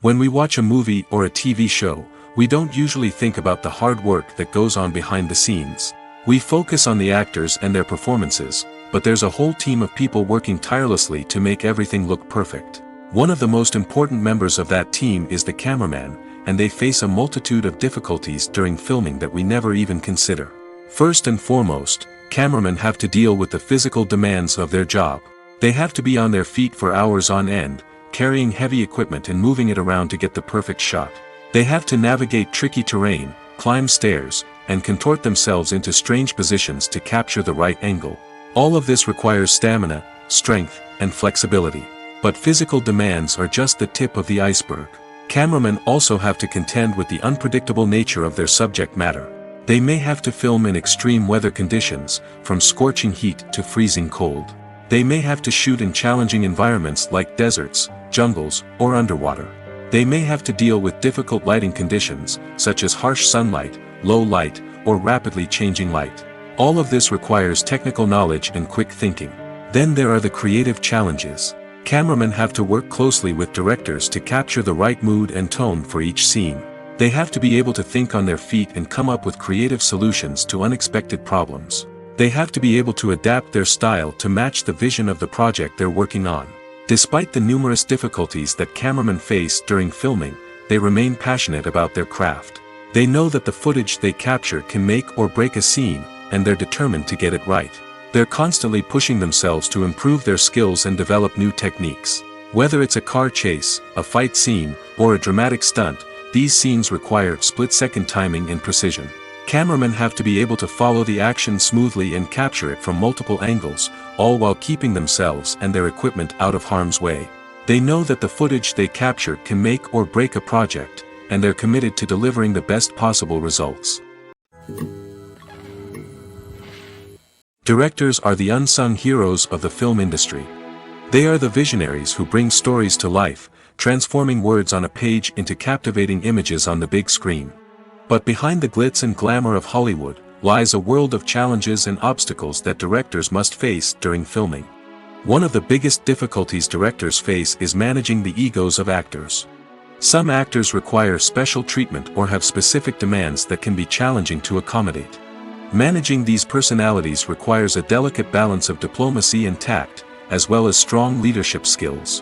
When we watch a movie or a TV show, we don't usually think about the hard work that goes on behind the scenes. We focus on the actors and their performances, but there's a whole team of people working tirelessly to make everything look perfect. One of the most important members of that team is the cameraman, and they face a multitude of difficulties during filming that we never even consider. First and foremost, cameramen have to deal with the physical demands of their job. They have to be on their feet for hours on end, carrying heavy equipment and moving it around to get the perfect shot. They have to navigate tricky terrain, climb stairs, and contort themselves into strange positions to capture the right angle. All of this requires stamina, strength, and flexibility. But physical demands are just the tip of the iceberg. Cameramen also have to contend with the unpredictable nature of their subject matter. They may have to film in extreme weather conditions, from scorching heat to freezing cold. They may have to shoot in challenging environments like deserts, jungles, or underwater. They may have to deal with difficult lighting conditions, such as harsh sunlight, low light, or rapidly changing light. All of this requires technical knowledge and quick thinking. Then there are the creative challenges. Cameramen have to work closely with directors to capture the right mood and tone for each scene. They have to be able to think on their feet and come up with creative solutions to unexpected problems. They have to be able to adapt their style to match the vision of the project they're working on. Despite the numerous difficulties that cameramen face during filming, they remain passionate about their craft. They know that the footage they capture can make or break a scene, and they're determined to get it right. They're constantly pushing themselves to improve their skills and develop new techniques. Whether it's a car chase, a fight scene, or a dramatic stunt, these scenes require split-second timing and precision. Cameramen have to be able to follow the action smoothly and capture it from multiple angles, all while keeping themselves and their equipment out of harm's way. They know that the footage they capture can make or break a project, and they're committed to delivering the best possible results. Directors are the unsung heroes of the film industry. They are the visionaries who bring stories to life, transforming words on a page into captivating images on the big screen. But behind the glitz and glamour of Hollywood, lies a world of challenges and obstacles that directors must face during filming. One of the biggest difficulties directors face is managing the egos of actors. Some actors require special treatment or have specific demands that can be challenging to accommodate. Managing these personalities requires a delicate balance of diplomacy and tact, as well as strong leadership skills.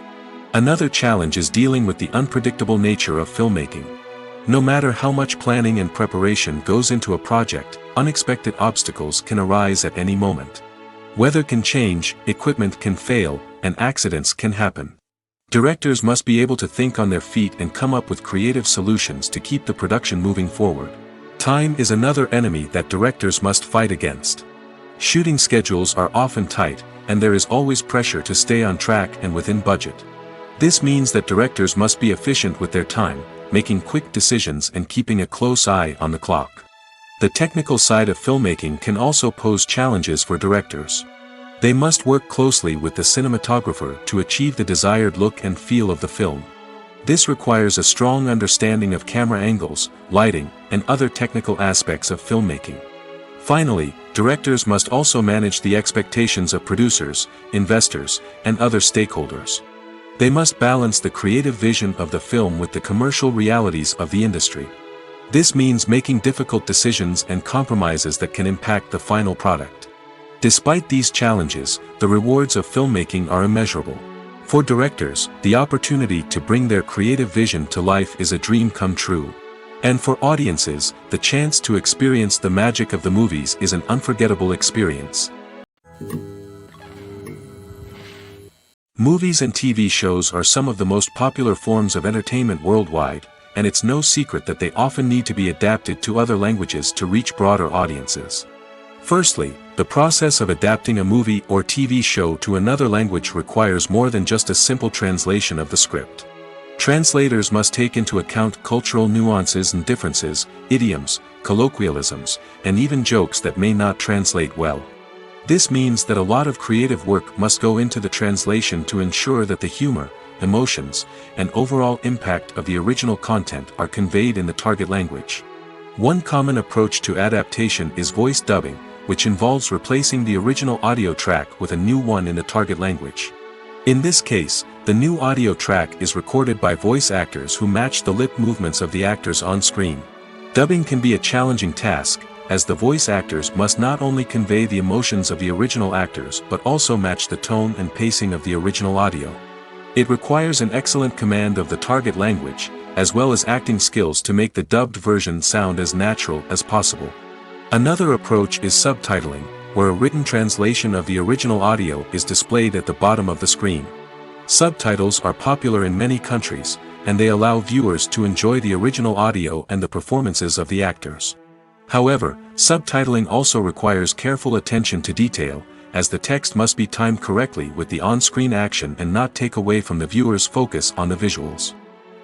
Another challenge is dealing with the unpredictable nature of filmmaking. No matter how much planning and preparation goes into a project, unexpected obstacles can arise at any moment. Weather can change, equipment can fail, and accidents can happen. Directors must be able to think on their feet and come up with creative solutions to keep the production moving forward. Time is another enemy that directors must fight against. Shooting schedules are often tight, and there is always pressure to stay on track and within budget. This means that directors must be efficient with their time, making quick decisions and keeping a close eye on the clock. The technical side of filmmaking can also pose challenges for directors. They must work closely with the cinematographer to achieve the desired look and feel of the film. This requires a strong understanding of camera angles, lighting, and other technical aspects of filmmaking. Finally, directors must also manage the expectations of producers, investors, and other stakeholders. They must balance the creative vision of the film with the commercial realities of the industry. This means making difficult decisions and compromises that can impact the final product. Despite these challenges, the rewards of filmmaking are immeasurable. For directors, the opportunity to bring their creative vision to life is a dream come true. And for audiences, the chance to experience the magic of the movies is an unforgettable experience. Movies and TV shows are some of the most popular forms of entertainment worldwide, and it's no secret that they often need to be adapted to other languages to reach broader audiences. Firstly, the process of adapting a movie or TV show to another language requires more than just a simple translation of the script. Translators must take into account cultural nuances and differences, idioms, colloquialisms, and even jokes that may not translate well. This means that a lot of creative work must go into the translation to ensure that the humor, emotions, and overall impact of the original content are conveyed in the target language. One common approach to adaptation is voice dubbing, which involves replacing the original audio track with a new one in the target language. In this case, the new audio track is recorded by voice actors who match the lip movements of the actors on screen. Dubbing can be a challenging task, as the voice actors must not only convey the emotions of the original actors but also match the tone and pacing of the original audio. It requires an excellent command of the target language, as well as acting skills to make the dubbed version sound as natural as possible. Another approach is subtitling, where a written translation of the original audio is displayed at the bottom of the screen. Subtitles are popular in many countries, and they allow viewers to enjoy the original audio and the performances of the actors. However, subtitling also requires careful attention to detail, as the text must be timed correctly with the on-screen action and not take away from the viewer's focus on the visuals.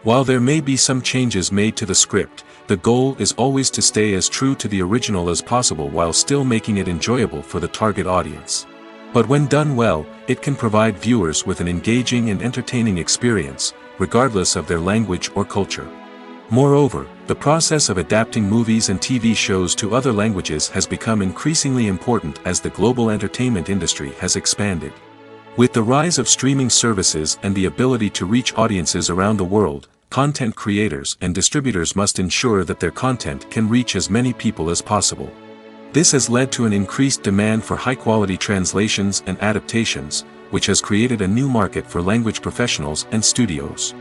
While there may be some changes made to the script, the goal is always to stay as true to the original as possible while still making it enjoyable for the target audience. But when done well, it can provide viewers with an engaging and entertaining experience, regardless of their language or culture. Moreover, the process of adapting movies and TV shows to other languages has become increasingly important as the global entertainment industry has expanded. With the rise of streaming services and the ability to reach audiences around the world, content creators and distributors must ensure that their content can reach as many people as possible. This has led to an increased demand for high-quality translations and adaptations, which has created a new market for language professionals and studios.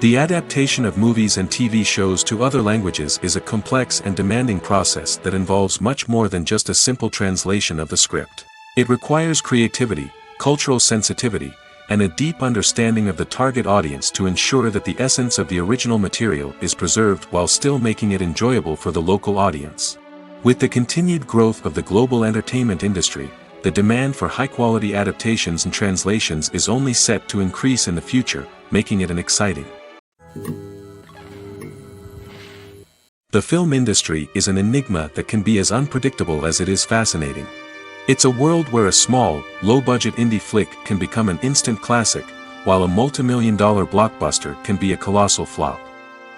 The adaptation of movies and TV shows to other languages is a complex and demanding process that involves much more than just a simple translation of the script. It requires creativity, cultural sensitivity, and a deep understanding of the target audience to ensure that the essence of the original material is preserved while still making it enjoyable for the local audience. With the continued growth of the global entertainment industry, the demand for high-quality adaptations and translations is only set to increase in the future, making it an exciting. The film industry is an enigma that can be as unpredictable as it is fascinating. It's a world where a small, low-budget indie flick can become an instant classic, while a multi-million-dollar blockbuster can be a colossal flop.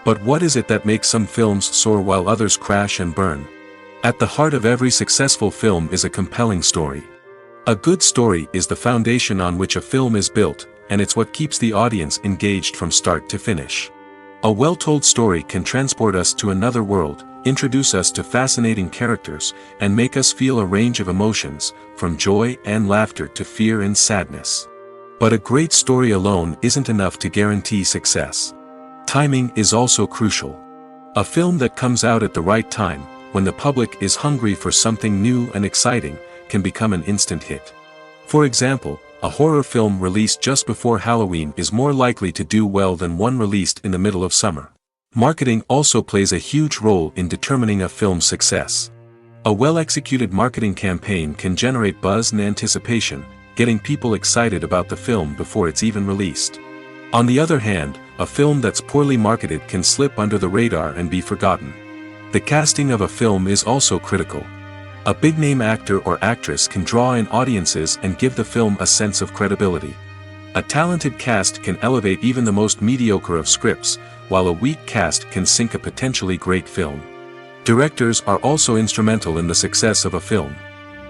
But what is it that makes some films soar while others crash and burn? At the heart of every successful film is a compelling story. A good story is the foundation on which a film is built, and it's what keeps the audience engaged from start to finish. A well-told story can transport us to another world, introduce us to fascinating characters, and make us feel a range of emotions, from joy and laughter to fear and sadness. But a great story alone isn't enough to guarantee success. Timing is also crucial. A film that comes out at the right time, when the public is hungry for something new and exciting, can become an instant hit. For example, a horror film released just before Halloween is more likely to do well than one released in the middle of summer. Marketing also plays a huge role in determining a film's success. A well-executed marketing campaign can generate buzz and anticipation, getting people excited about the film before it's even released. On the other hand, a film that's poorly marketed can slip under the radar and be forgotten. The casting of a film is also critical. A big-name actor or actress can draw in audiences and give the film a sense of credibility. A talented cast can elevate even the most mediocre of scripts, while a weak cast can sink a potentially great film. Directors are also instrumental in the success of a film.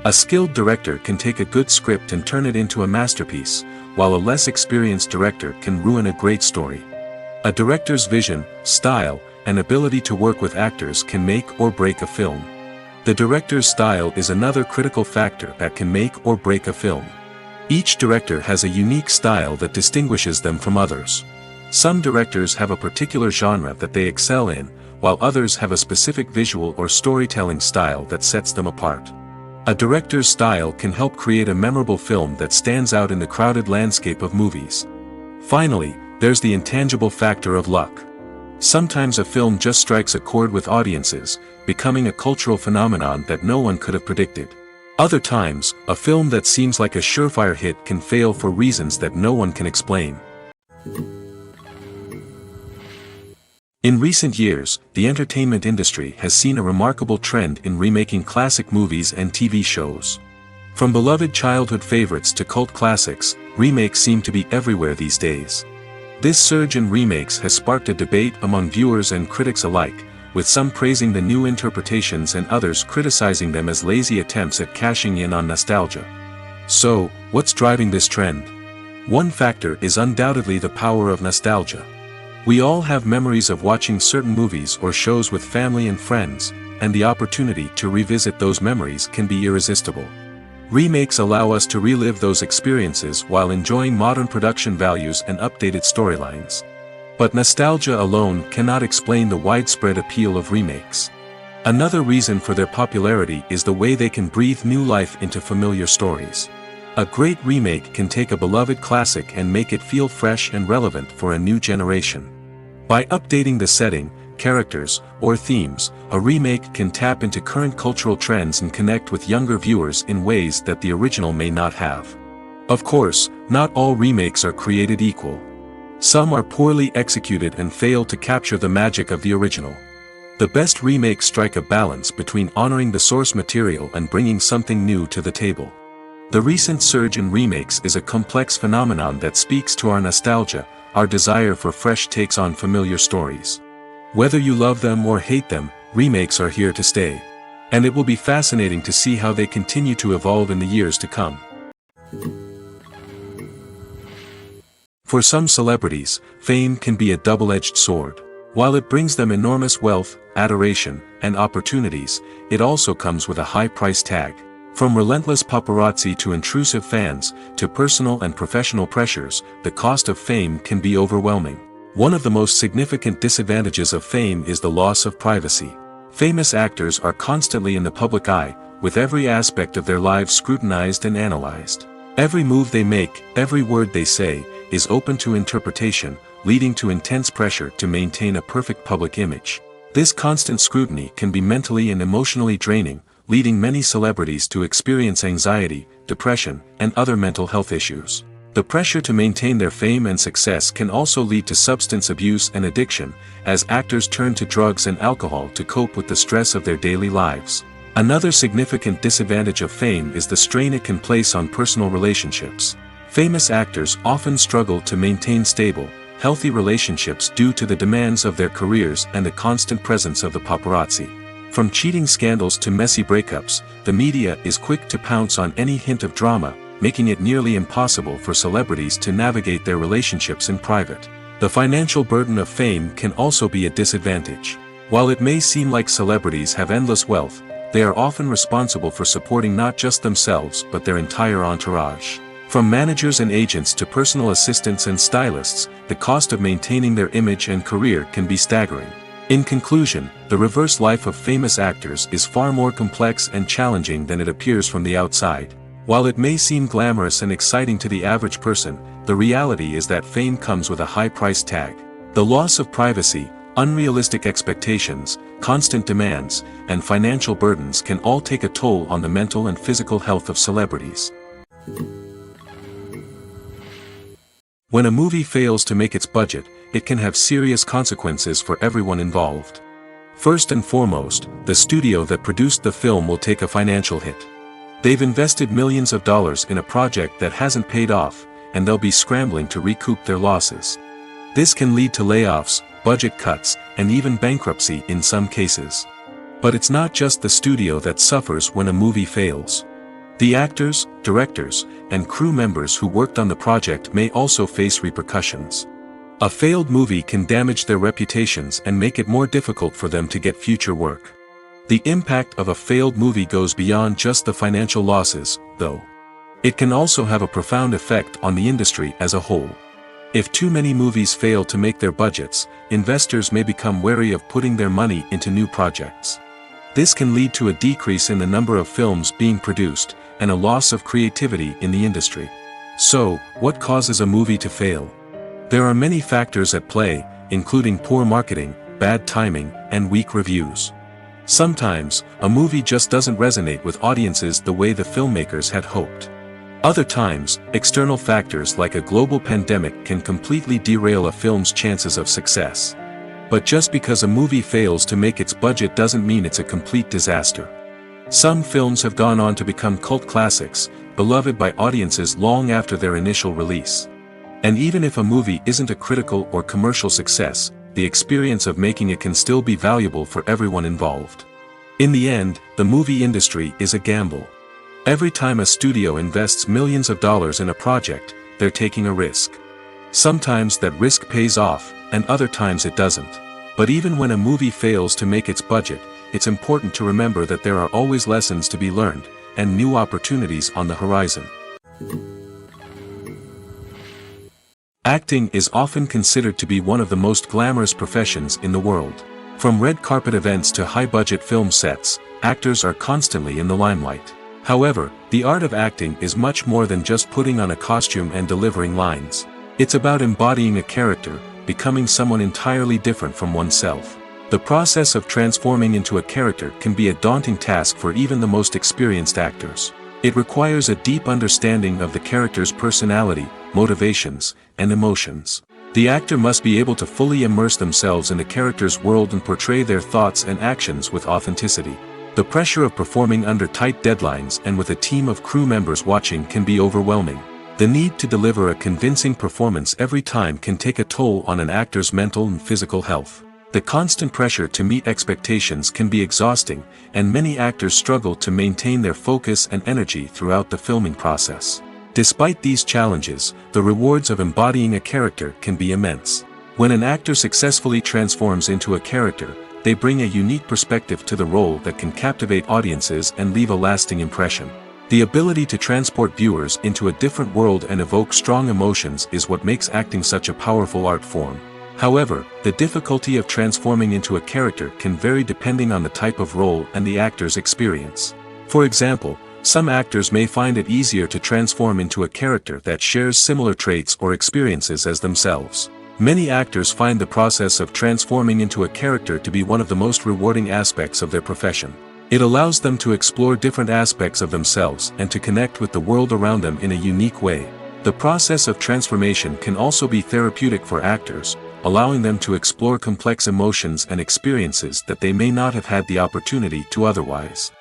A skilled director can take a good script and turn it into a masterpiece, while a less experienced director can ruin a great story. A director's vision, style, and ability to work with actors can make or break a film. The director's style is another critical factor that can make or break a film. Each director has a unique style that distinguishes them from others. Some directors have a particular genre that they excel in, while others have a specific visual or storytelling style that sets them apart. A director's style can help create a memorable film that stands out in the crowded landscape of movies. Finally, there's the intangible factor of luck. Sometimes a film just strikes a chord with audiences, becoming a cultural phenomenon that no one could have predicted. Other times, a film that seems like a surefire hit can fail for reasons that no one can explain. In recent years, the entertainment industry has seen a remarkable trend in remaking classic movies and TV shows. From beloved childhood favorites to cult classics, remakes seem to be everywhere these days. This surge in remakes has sparked a debate among viewers and critics alike, with some praising the new interpretations and others criticizing them as lazy attempts at cashing in on nostalgia. So, what's driving this trend? One factor is undoubtedly the power of nostalgia. We all have memories of watching certain movies or shows with family and friends, and the opportunity to revisit those memories can be irresistible. Remakes allow us to relive those experiences while enjoying modern production values and updated storylines. But nostalgia alone cannot explain the widespread appeal of remakes. Another reason for their popularity is the way they can breathe new life into familiar stories. A great remake can take a beloved classic and make it feel fresh and relevant for a new generation. By updating the setting, characters, or themes, a remake can tap into current cultural trends and connect with younger viewers in ways that the original may not have. Of course, not all remakes are created equal. Some are poorly executed and fail to capture the magic of the original. The best remakes strike a balance between honoring the source material and bringing something new to the table. The recent surge in remakes is a complex phenomenon that speaks to our nostalgia, our desire for fresh takes on familiar stories. Whether you love them or hate them, remakes are here to stay. And it will be fascinating to see how they continue to evolve in the years to come. For some celebrities, fame can be a double-edged sword. While it brings them enormous wealth, adoration, and opportunities, it also comes with a high price tag. From relentless paparazzi to intrusive fans, to personal and professional pressures, the cost of fame can be overwhelming. One of the most significant disadvantages of fame is the loss of privacy. Famous actors are constantly in the public eye, with every aspect of their lives scrutinized and analyzed. Every move they make, every word they say, is open to interpretation, leading to intense pressure to maintain a perfect public image. This constant scrutiny can be mentally and emotionally draining, leading many celebrities to experience anxiety, depression, and other mental health issues. The pressure to maintain their fame and success can also lead to substance abuse and addiction, as actors turn to drugs and alcohol to cope with the stress of their daily lives. Another significant disadvantage of fame is the strain it can place on personal relationships. Famous actors often struggle to maintain stable, healthy relationships due to the demands of their careers and the constant presence of the paparazzi. From cheating scandals to messy breakups, the media is quick to pounce on any hint of drama, making it nearly impossible for celebrities to navigate their relationships in private. The financial burden of fame can also be a disadvantage. While it may seem like celebrities have endless wealth, they are often responsible for supporting not just themselves but their entire entourage. From managers and agents to personal assistants and stylists, the cost of maintaining their image and career can be staggering. In conclusion, the reverse life of famous actors is far more complex and challenging than it appears from the outside. While it may seem glamorous and exciting to the average person, the reality is that fame comes with a high price tag. The loss of privacy, unrealistic expectations, constant demands, and financial burdens can all take a toll on the mental and physical health of celebrities. When a movie fails to make its budget, it can have serious consequences for everyone involved. First and foremost, the studio that produced the film will take a financial hit. They've invested millions of dollars in a project that hasn't paid off, and they'll be scrambling to recoup their losses. This can lead to layoffs, budget cuts, and even bankruptcy in some cases. But it's not just the studio that suffers when a movie fails. The actors, directors, and crew members who worked on the project may also face repercussions. A failed movie can damage their reputations and make it more difficult for them to get future work. The impact of a failed movie goes beyond just the financial losses, though. It can also have a profound effect on the industry as a whole. If too many movies fail to make their budgets, investors may become wary of putting their money into new projects. This can lead to a decrease in the number of films being produced, and a loss of creativity in the industry. So, what causes a movie to fail? There are many factors at play, including poor marketing, bad timing, and weak reviews. Sometimes, a movie just doesn't resonate with audiences the way the filmmakers had hoped. Other times, external factors like a global pandemic can completely derail a film's chances of success. But just because a movie fails to make its budget doesn't mean it's a complete disaster. Some films have gone on to become cult classics, beloved by audiences long after their initial release. And even if a movie isn't a critical or commercial success, the experience of making it can still be valuable for everyone involved. In the end, the movie industry is a gamble. Every time a studio invests millions of dollars in a project, they're taking a risk. Sometimes that risk pays off, and other times it doesn't. But even when a movie fails to make its budget, it's important to remember that there are always lessons to be learned, and new opportunities on the horizon. Acting is often considered to be one of the most glamorous professions in the world. From red carpet events to high-budget film sets, actors are constantly in the limelight. However, the art of acting is much more than just putting on a costume and delivering lines. It's about embodying a character, becoming someone entirely different from oneself. The process of transforming into a character can be a daunting task for even the most experienced actors. It requires a deep understanding of the character's personality, motivations, and emotions. The actor must be able to fully immerse themselves in the character's world and portray their thoughts and actions with authenticity. The pressure of performing under tight deadlines and with a team of crew members watching can be overwhelming. The need to deliver a convincing performance every time can take a toll on an actor's mental and physical health. The constant pressure to meet expectations can be exhausting, and many actors struggle to maintain their focus and energy throughout the filming process. Despite these challenges, the rewards of embodying a character can be immense. When an actor successfully transforms into a character, they bring a unique perspective to the role that can captivate audiences and leave a lasting impression. The ability to transport viewers into a different world and evoke strong emotions is what makes acting such a powerful art form. However, the difficulty of transforming into a character can vary depending on the type of role and the actor's experience. For example, some actors may find it easier to transform into a character that shares similar traits or experiences as themselves. Many actors find the process of transforming into a character to be one of the most rewarding aspects of their profession. It allows them to explore different aspects of themselves and to connect with the world around them in a unique way. The process of transformation can also be therapeutic for actors, allowing them to explore complex emotions and experiences that they may not have had the opportunity to otherwise.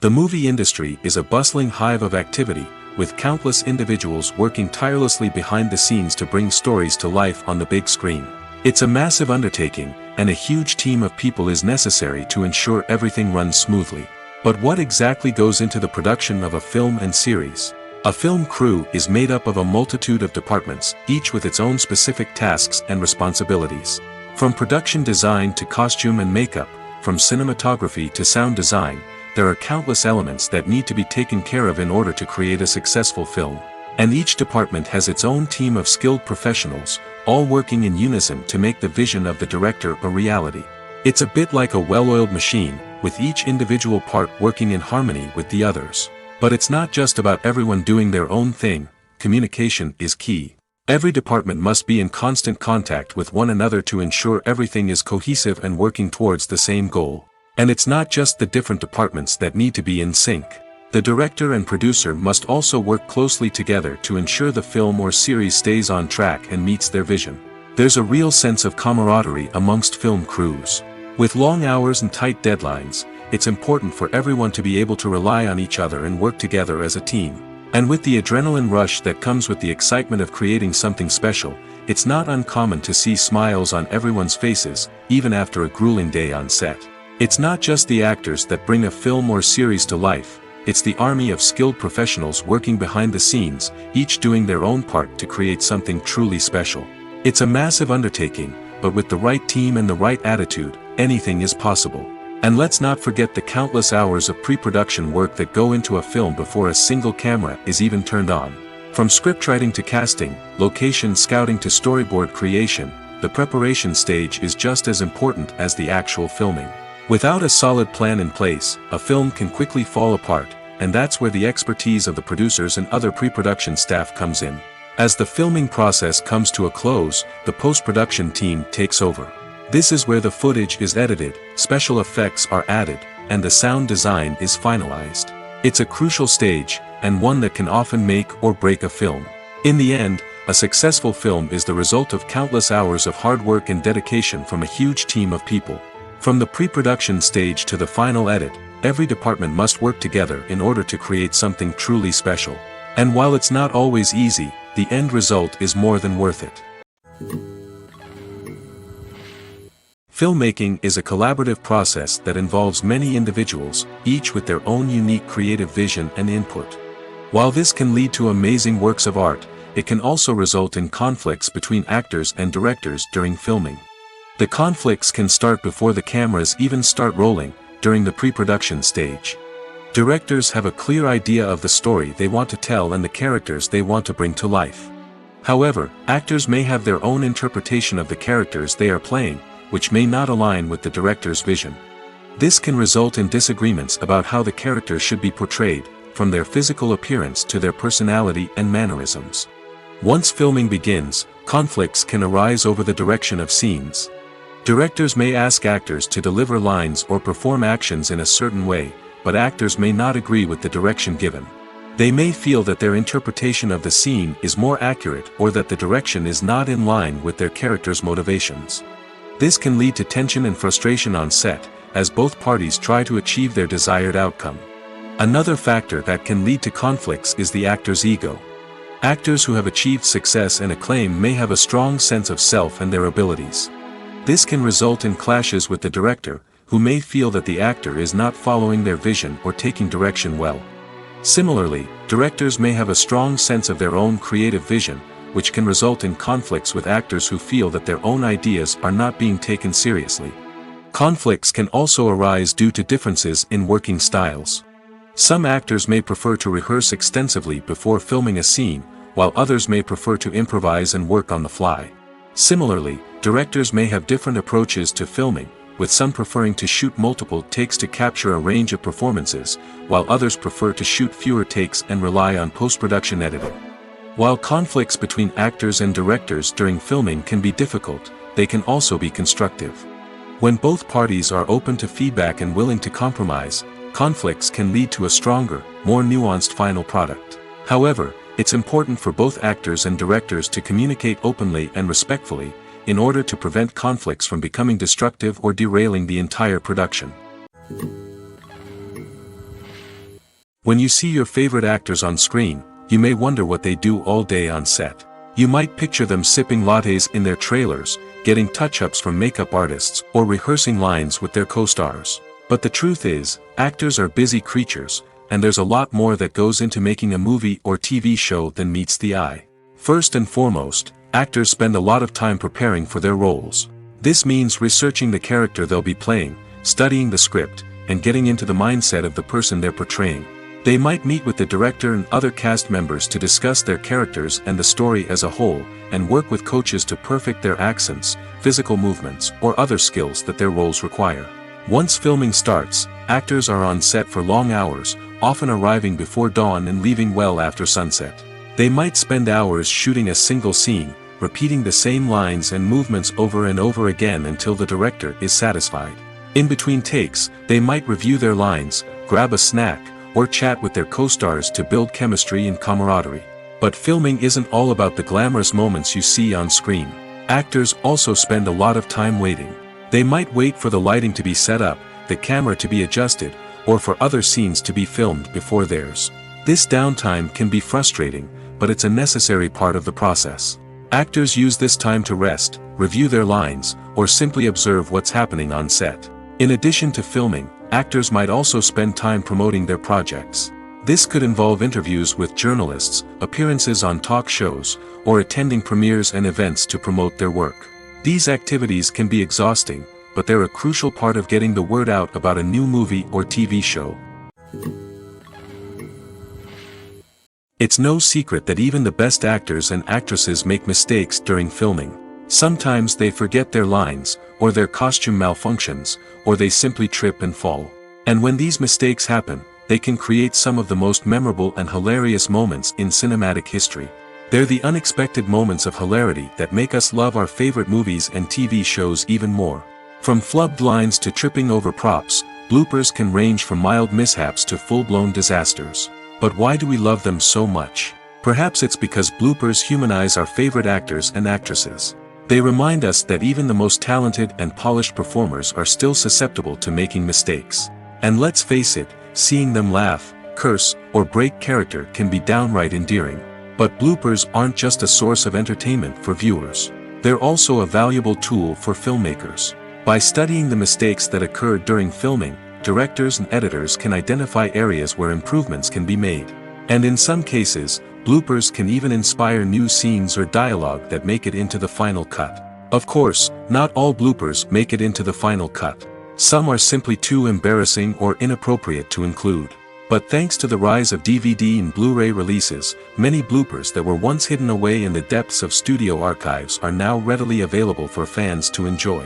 The movie industry is a bustling hive of activity, with countless individuals working tirelessly behind the scenes to bring stories to life on the big screen. It's a massive undertaking, and a huge team of people is necessary to ensure everything runs smoothly. But what exactly goes into the production of a film and series? A film crew is made up of a multitude of departments, each with its own specific tasks and responsibilities. From production design to costume and makeup, from cinematography to sound design, there are countless elements that need to be taken care of in order to create a successful film. And each department has its own team of skilled professionals, all working in unison to make the vision of the director a reality. It's a bit like a well-oiled machine, with each individual part working in harmony with the others. But it's not just about everyone doing their own thing. Communication is key. Every department must be in constant contact with one another to ensure everything is cohesive and working towards the same goal. And it's not just the different departments that need to be in sync. The director and producer must also work closely together to ensure the film or series stays on track and meets their vision. There's a real sense of camaraderie amongst film crews. With long hours and tight deadlines, it's important for everyone to be able to rely on each other and work together as a team. And with the adrenaline rush that comes with the excitement of creating something special, it's not uncommon to see smiles on everyone's faces, even after a grueling day on set. It's not just the actors that bring a film or series to life. It's the army of skilled professionals working behind the scenes, each doing their own part to create something truly special. It's a massive undertaking, but with the right team and the right attitude, anything is possible. And let's not forget the countless hours of pre-production work that go into a film before a single camera is even turned on. From scriptwriting to casting, location scouting to storyboard creation, the preparation stage is just as important as the actual filming. Without a solid plan in place, a film can quickly fall apart, and that's where the expertise of the producers and other pre-production staff comes in. As the filming process comes to a close, the post-production team takes over. This is where the footage is edited, special effects are added, and the sound design is finalized. It's a crucial stage, and one that can often make or break a film. In the end, a successful film is the result of countless hours of hard work and dedication from a huge team of people. From the pre-production stage to the final edit, every department must work together in order to create something truly special. And while it's not always easy, the end result is more than worth it. Filmmaking is a collaborative process that involves many individuals, each with their own unique creative vision and input. While this can lead to amazing works of art, it can also result in conflicts between actors and directors during filming. The conflicts can start before the cameras even start rolling, during the pre-production stage. Directors have a clear idea of the story they want to tell and the characters they want to bring to life. However, actors may have their own interpretation of the characters they are playing, which may not align with the director's vision. This can result in disagreements about how the characters should be portrayed, from their physical appearance to their personality and mannerisms. Once filming begins, conflicts can arise over the direction of scenes. Directors may ask actors to deliver lines or perform actions in a certain way, but actors may not agree with the direction given. They may feel that their interpretation of the scene is more accurate or that the direction is not in line with their character's motivations. This can lead to tension and frustration on set, as both parties try to achieve their desired outcome. Another factor that can lead to conflicts is the actor's ego. Actors who have achieved success and acclaim may have a strong sense of self and their abilities. This can result in clashes with the director, who may feel that the actor is not following their vision or taking direction well. Similarly, directors may have a strong sense of their own creative vision, which can result in conflicts with actors who feel that their own ideas are not being taken seriously. Conflicts can also arise due to differences in working styles. Some actors may prefer to rehearse extensively before filming a scene, while others may prefer to improvise and work on the fly. Similarly, directors may have different approaches to filming, with some preferring to shoot multiple takes to capture a range of performances, while others prefer to shoot fewer takes and rely on post-production editing. While conflicts between actors and directors during filming can be difficult, they can also be constructive. When both parties are open to feedback and willing to compromise, conflicts can lead to a stronger, more nuanced final product. However, it's important for both actors and directors to communicate openly and respectfully, in order to prevent conflicts from becoming destructive or derailing the entire production. When you see your favorite actors on screen, you may wonder what they do all day on set. You might picture them sipping lattes in their trailers, getting touch-ups from makeup artists, or rehearsing lines with their co-stars. But the truth is, actors are busy creatures, and there's a lot more that goes into making a movie or TV show than meets the eye. First and foremost, actors spend a lot of time preparing for their roles. This means researching the character they'll be playing, studying the script, and getting into the mindset of the person they're portraying. They might meet with the director and other cast members to discuss their characters and the story as a whole, and work with coaches to perfect their accents, physical movements, or other skills that their roles require. Once filming starts, actors are on set for long hours, often arriving before dawn and leaving well after sunset. They might spend hours shooting a single scene, repeating the same lines and movements over and over again until the director is satisfied. In between takes, they might review their lines, grab a snack, or chat with their co-stars to build chemistry and camaraderie. But filming isn't all about the glamorous moments you see on screen. Actors also spend a lot of time waiting. They might wait for the lighting to be set up, the camera to be adjusted, or for other scenes to be filmed before theirs. This downtime can be frustrating, but it's a necessary part of the process. Actors use this time to rest, review their lines, or simply observe what's happening on set. In addition to filming, actors might also spend time promoting their projects. This could involve interviews with journalists, appearances on talk shows, or attending premieres and events to promote their work. These activities can be exhausting, but they're a crucial part of getting the word out about a new movie or TV show. It's no secret that even the best actors and actresses make mistakes during filming. Sometimes they forget their lines, or their costume malfunctions, or they simply trip and fall. And when these mistakes happen, they can create some of the most memorable and hilarious moments in cinematic history. They're the unexpected moments of hilarity that make us love our favorite movies and TV shows even more. From flubbed lines to tripping over props, bloopers can range from mild mishaps to full-blown disasters. But why do we love them so much? Perhaps it's because bloopers humanize our favorite actors and actresses. They remind us that even the most talented and polished performers are still susceptible to making mistakes. And let's face it, seeing them laugh, curse, or break character can be downright endearing. But bloopers aren't just a source of entertainment for viewers. They're also a valuable tool for filmmakers. By studying the mistakes that occurred during filming, directors and editors can identify areas where improvements can be made. And in some cases, bloopers can even inspire new scenes or dialogue that make it into the final cut. Of course, not all bloopers make it into the final cut. Some are simply too embarrassing or inappropriate to include. But thanks to the rise of DVD and Blu-ray releases, many bloopers that were once hidden away in the depths of studio archives are now readily available for fans to enjoy.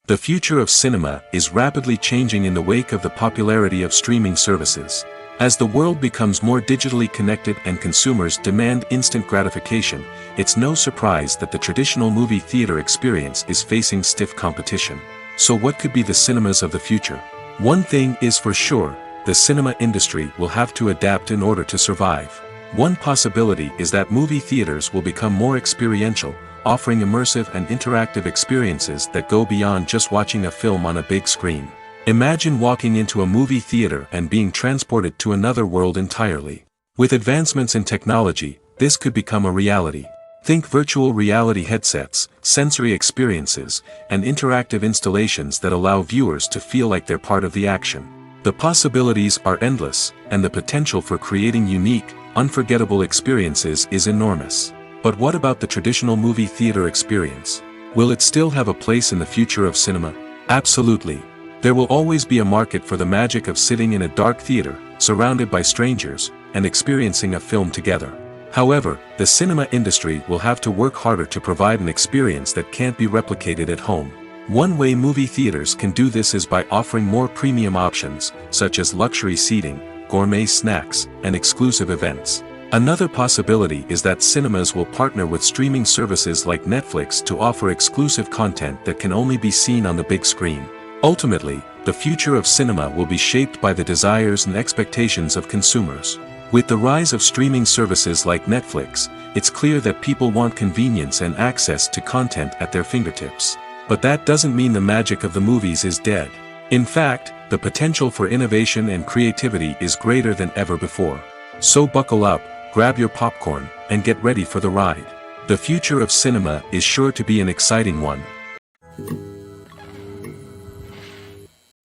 The future of cinema is rapidly changing in the wake of the popularity of streaming services. As the world becomes more digitally connected and consumers demand instant gratification, it's no surprise that the traditional movie theater experience is facing stiff competition. So what could be the cinemas of the future? One thing is for sure, the cinema industry will have to adapt in order to survive. One possibility is that movie theaters will become more experiential, offering immersive and interactive experiences that go beyond just watching a film on a big screen. Imagine walking into a movie theater and being transported to another world entirely. With advancements in technology, this could become a reality. Think virtual reality headsets, sensory experiences, and interactive installations that allow viewers to feel like they're part of the action. The possibilities are endless, and the potential for creating unique, unforgettable experiences is enormous. But what about the traditional movie theater experience? Will it still have a place in the future of cinema? Absolutely. There will always be a market for the magic of sitting in a dark theater, surrounded by strangers, and experiencing a film together. However, the cinema industry will have to work harder to provide an experience that can't be replicated at home. One way movie theaters can do this is by offering more premium options, such as luxury seating, gourmet snacks, and exclusive events. Another possibility is that cinemas will partner with streaming services like Netflix to offer exclusive content that can only be seen on the big screen. Ultimately, the future of cinema will be shaped by the desires and expectations of consumers. With the rise of streaming services like Netflix, it's clear that people want convenience and access to content at their fingertips. But that doesn't mean the magic of the movies is dead. In fact, the potential for innovation and creativity is greater than ever before. So buckle up, grab your popcorn, and get ready for the ride. The future of cinema is sure to be an exciting one.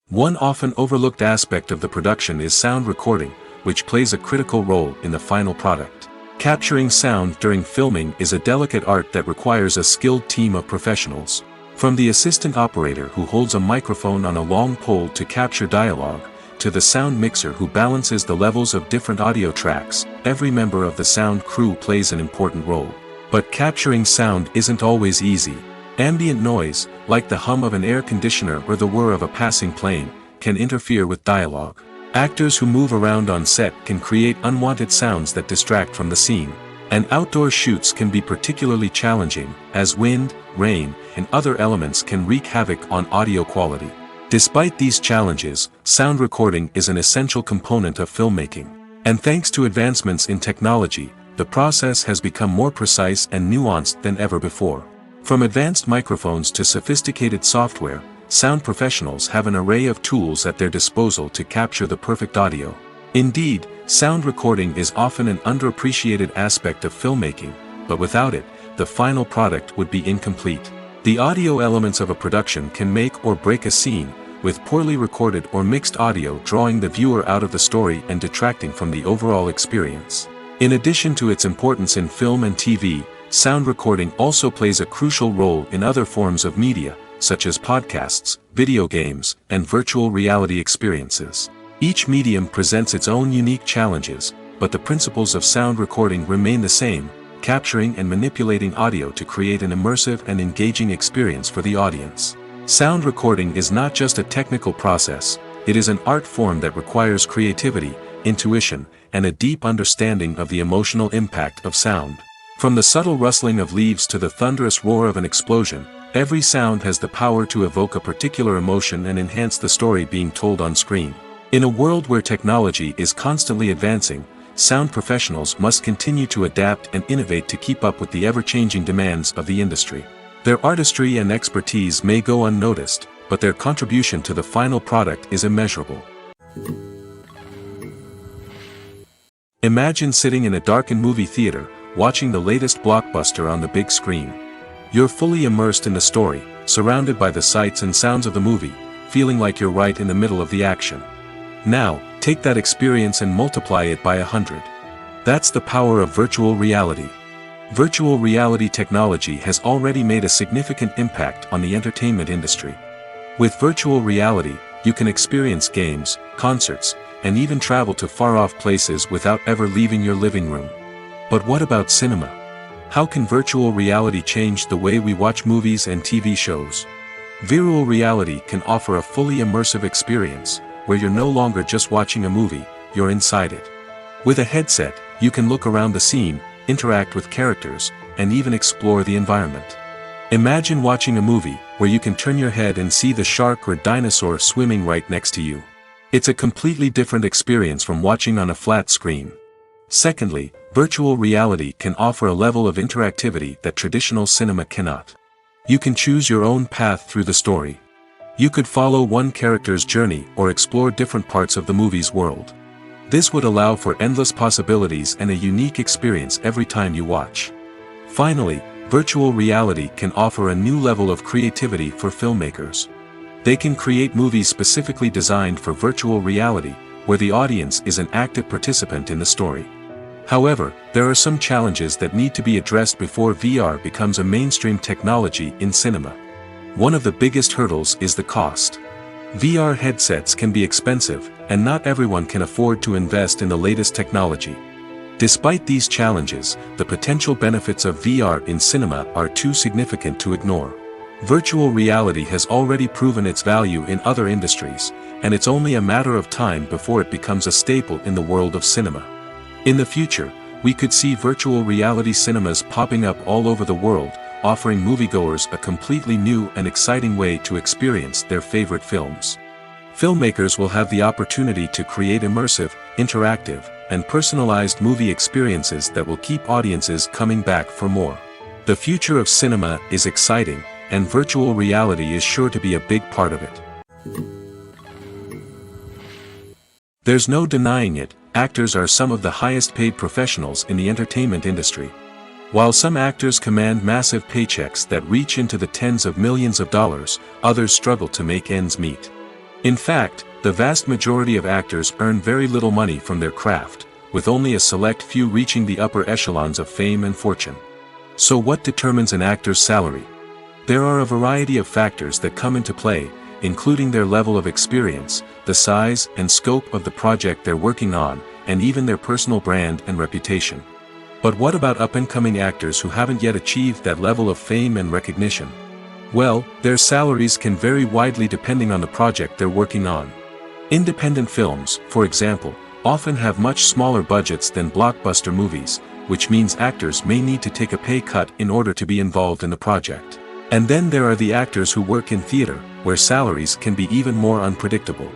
One often overlooked aspect of the production is sound recording, which plays a critical role in the final product. Capturing sound during filming is a delicate art that requires a skilled team of professionals. From the assistant operator who holds a microphone on a long pole to capture dialogue, to the sound mixer who balances the levels of different audio tracks, every member of the sound crew plays an important role. But capturing sound isn't always easy. Ambient noise, like the hum of an air conditioner or the whir of a passing plane, can interfere with dialogue. Actors who move around on set can create unwanted sounds that distract from the scene. And outdoor shoots can be particularly challenging, as wind, rain, and other elements can wreak havoc on audio quality. Despite these challenges, sound recording is an essential component of filmmaking. And thanks to advancements in technology, the process has become more precise and nuanced than ever before. From advanced microphones to sophisticated software, sound professionals have an array of tools at their disposal to capture the perfect audio. Indeed, sound recording is often an underappreciated aspect of filmmaking, but without it, the final product would be incomplete. The audio elements of a production can make or break a scene, with poorly recorded or mixed audio drawing the viewer out of the story and detracting from the overall experience. In addition to its importance in film and TV, sound recording also plays a crucial role in other forms of media, such as podcasts, video games, and virtual reality experiences. Each medium presents its own unique challenges, but the principles of sound recording remain the same, capturing and manipulating audio to create an immersive and engaging experience for the audience. Sound recording is not just a technical process, it is an art form that requires creativity, intuition, and a deep understanding of the emotional impact of sound. From the subtle rustling of leaves to the thunderous roar of an explosion, every sound has the power to evoke a particular emotion and enhance the story being told on screen. In a world where technology is constantly advancing, sound professionals must continue to adapt and innovate to keep up with the ever-changing demands of the industry. Their artistry and expertise may go unnoticed, but their contribution to the final product is immeasurable. Imagine sitting in a darkened movie theater, watching the latest blockbuster on the big screen. You're fully immersed in the story, surrounded by the sights and sounds of the movie, feeling like you're right in the middle of the action. Now, take that experience and multiply it by 100. That's the power of virtual reality. Virtual reality technology has already made a significant impact on the entertainment industry. With virtual reality, you can experience games, concerts, and even travel to far-off places without ever leaving your living room. But what about cinema? How can virtual reality change the way we watch movies and TV shows? Virtual reality can offer a fully immersive experience, where you're no longer just watching a movie, you're inside it. With a headset, you can look around the scene, interact with characters, and even explore the environment. Imagine watching a movie, where you can turn your head and see the shark or dinosaur swimming right next to you. It's a completely different experience from watching on a flat screen. Secondly, virtual reality can offer a level of interactivity that traditional cinema cannot. You can choose your own path through the story. You could follow one character's journey or explore different parts of the movie's world. This would allow for endless possibilities and a unique experience every time you watch. Finally, virtual reality can offer a new level of creativity for filmmakers. They can create movies specifically designed for virtual reality, where the audience is an active participant in the story. However, there are some challenges that need to be addressed before VR becomes a mainstream technology in cinema. One of the biggest hurdles is the cost. VR headsets can be expensive, and not everyone can afford to invest in the latest technology. Despite these challenges, the potential benefits of VR in cinema are too significant to ignore. Virtual reality has already proven its value in other industries, and it's only a matter of time before it becomes a staple in the world of cinema. In the future, we could see virtual reality cinemas popping up all over the world, offering moviegoers a completely new and exciting way to experience their favorite films. Filmmakers will have the opportunity to create immersive, interactive, and personalized movie experiences that will keep audiences coming back for more. The future of cinema is exciting, and virtual reality is sure to be a big part of it. There's no denying it, actors are some of the highest paid professionals in the entertainment industry. While some actors command massive paychecks that reach into the tens of millions of dollars, others struggle to make ends meet. In fact, the vast majority of actors earn very little money from their craft, with only a select few reaching the upper echelons of fame and fortune. So what determines an actor's salary? There are a variety of factors that come into play, including their level of experience, the size and scope of the project they're working on, and even their personal brand and reputation. But what about up-and-coming actors who haven't yet achieved that level of fame and recognition? Well, their salaries can vary widely depending on the project they're working on. Independent films, for example, often have much smaller budgets than blockbuster movies, which means actors may need to take a pay cut in order to be involved in the project. And then there are the actors who work in theater, where salaries can be even more unpredictable.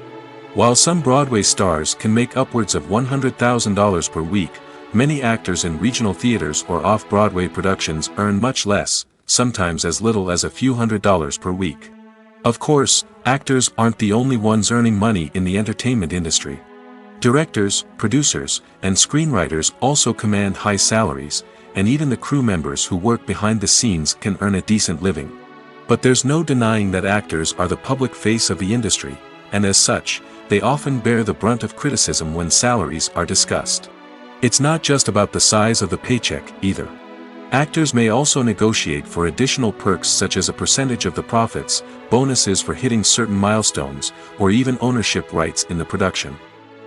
While some Broadway stars can make upwards of $100,000 per week, many actors in regional theaters or off-Broadway productions earn much less, sometimes as little as a few $100s per week. Of course, actors aren't the only ones earning money in the entertainment industry. Directors, producers, and screenwriters also command high salaries, and even the crew members who work behind the scenes can earn a decent living. But there's no denying that actors are the public face of the industry, and as such, they often bear the brunt of criticism when salaries are discussed. It's not just about the size of the paycheck, either. Actors may also negotiate for additional perks such as a percentage of the profits, bonuses for hitting certain milestones, or even ownership rights in the production.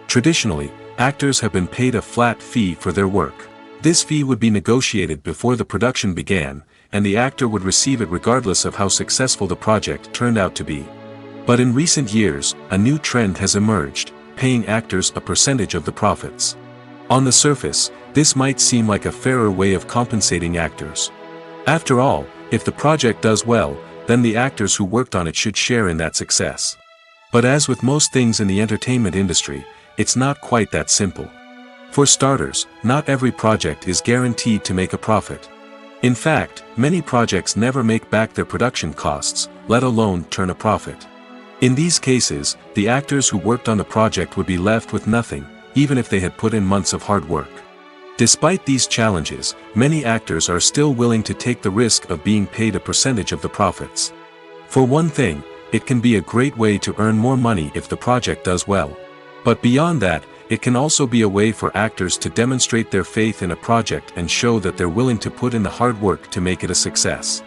Traditionally, actors have been paid a flat fee for their work. This fee would be negotiated before the production began, and the actor would receive it regardless of how successful the project turned out to be. But in recent years, a new trend has emerged, paying actors a percentage of the profits. On the surface, this might seem like a fairer way of compensating actors. After all, if the project does well, then the actors who worked on it should share in that success. But as with most things in the entertainment industry, it's not quite that simple. For starters, not every project is guaranteed to make a profit. In fact, many projects never make back their production costs, let alone turn a profit. In these cases, the actors who worked on the project would be left with nothing, even if they had put in months of hard work. Despite these challenges, many actors are still willing to take the risk of being paid a percentage of the profits. For one thing, it can be a great way to earn more money if the project does well. But beyond that, it can also be a way for actors to demonstrate their faith in a project and show that they're willing to put in the hard work to make it a success.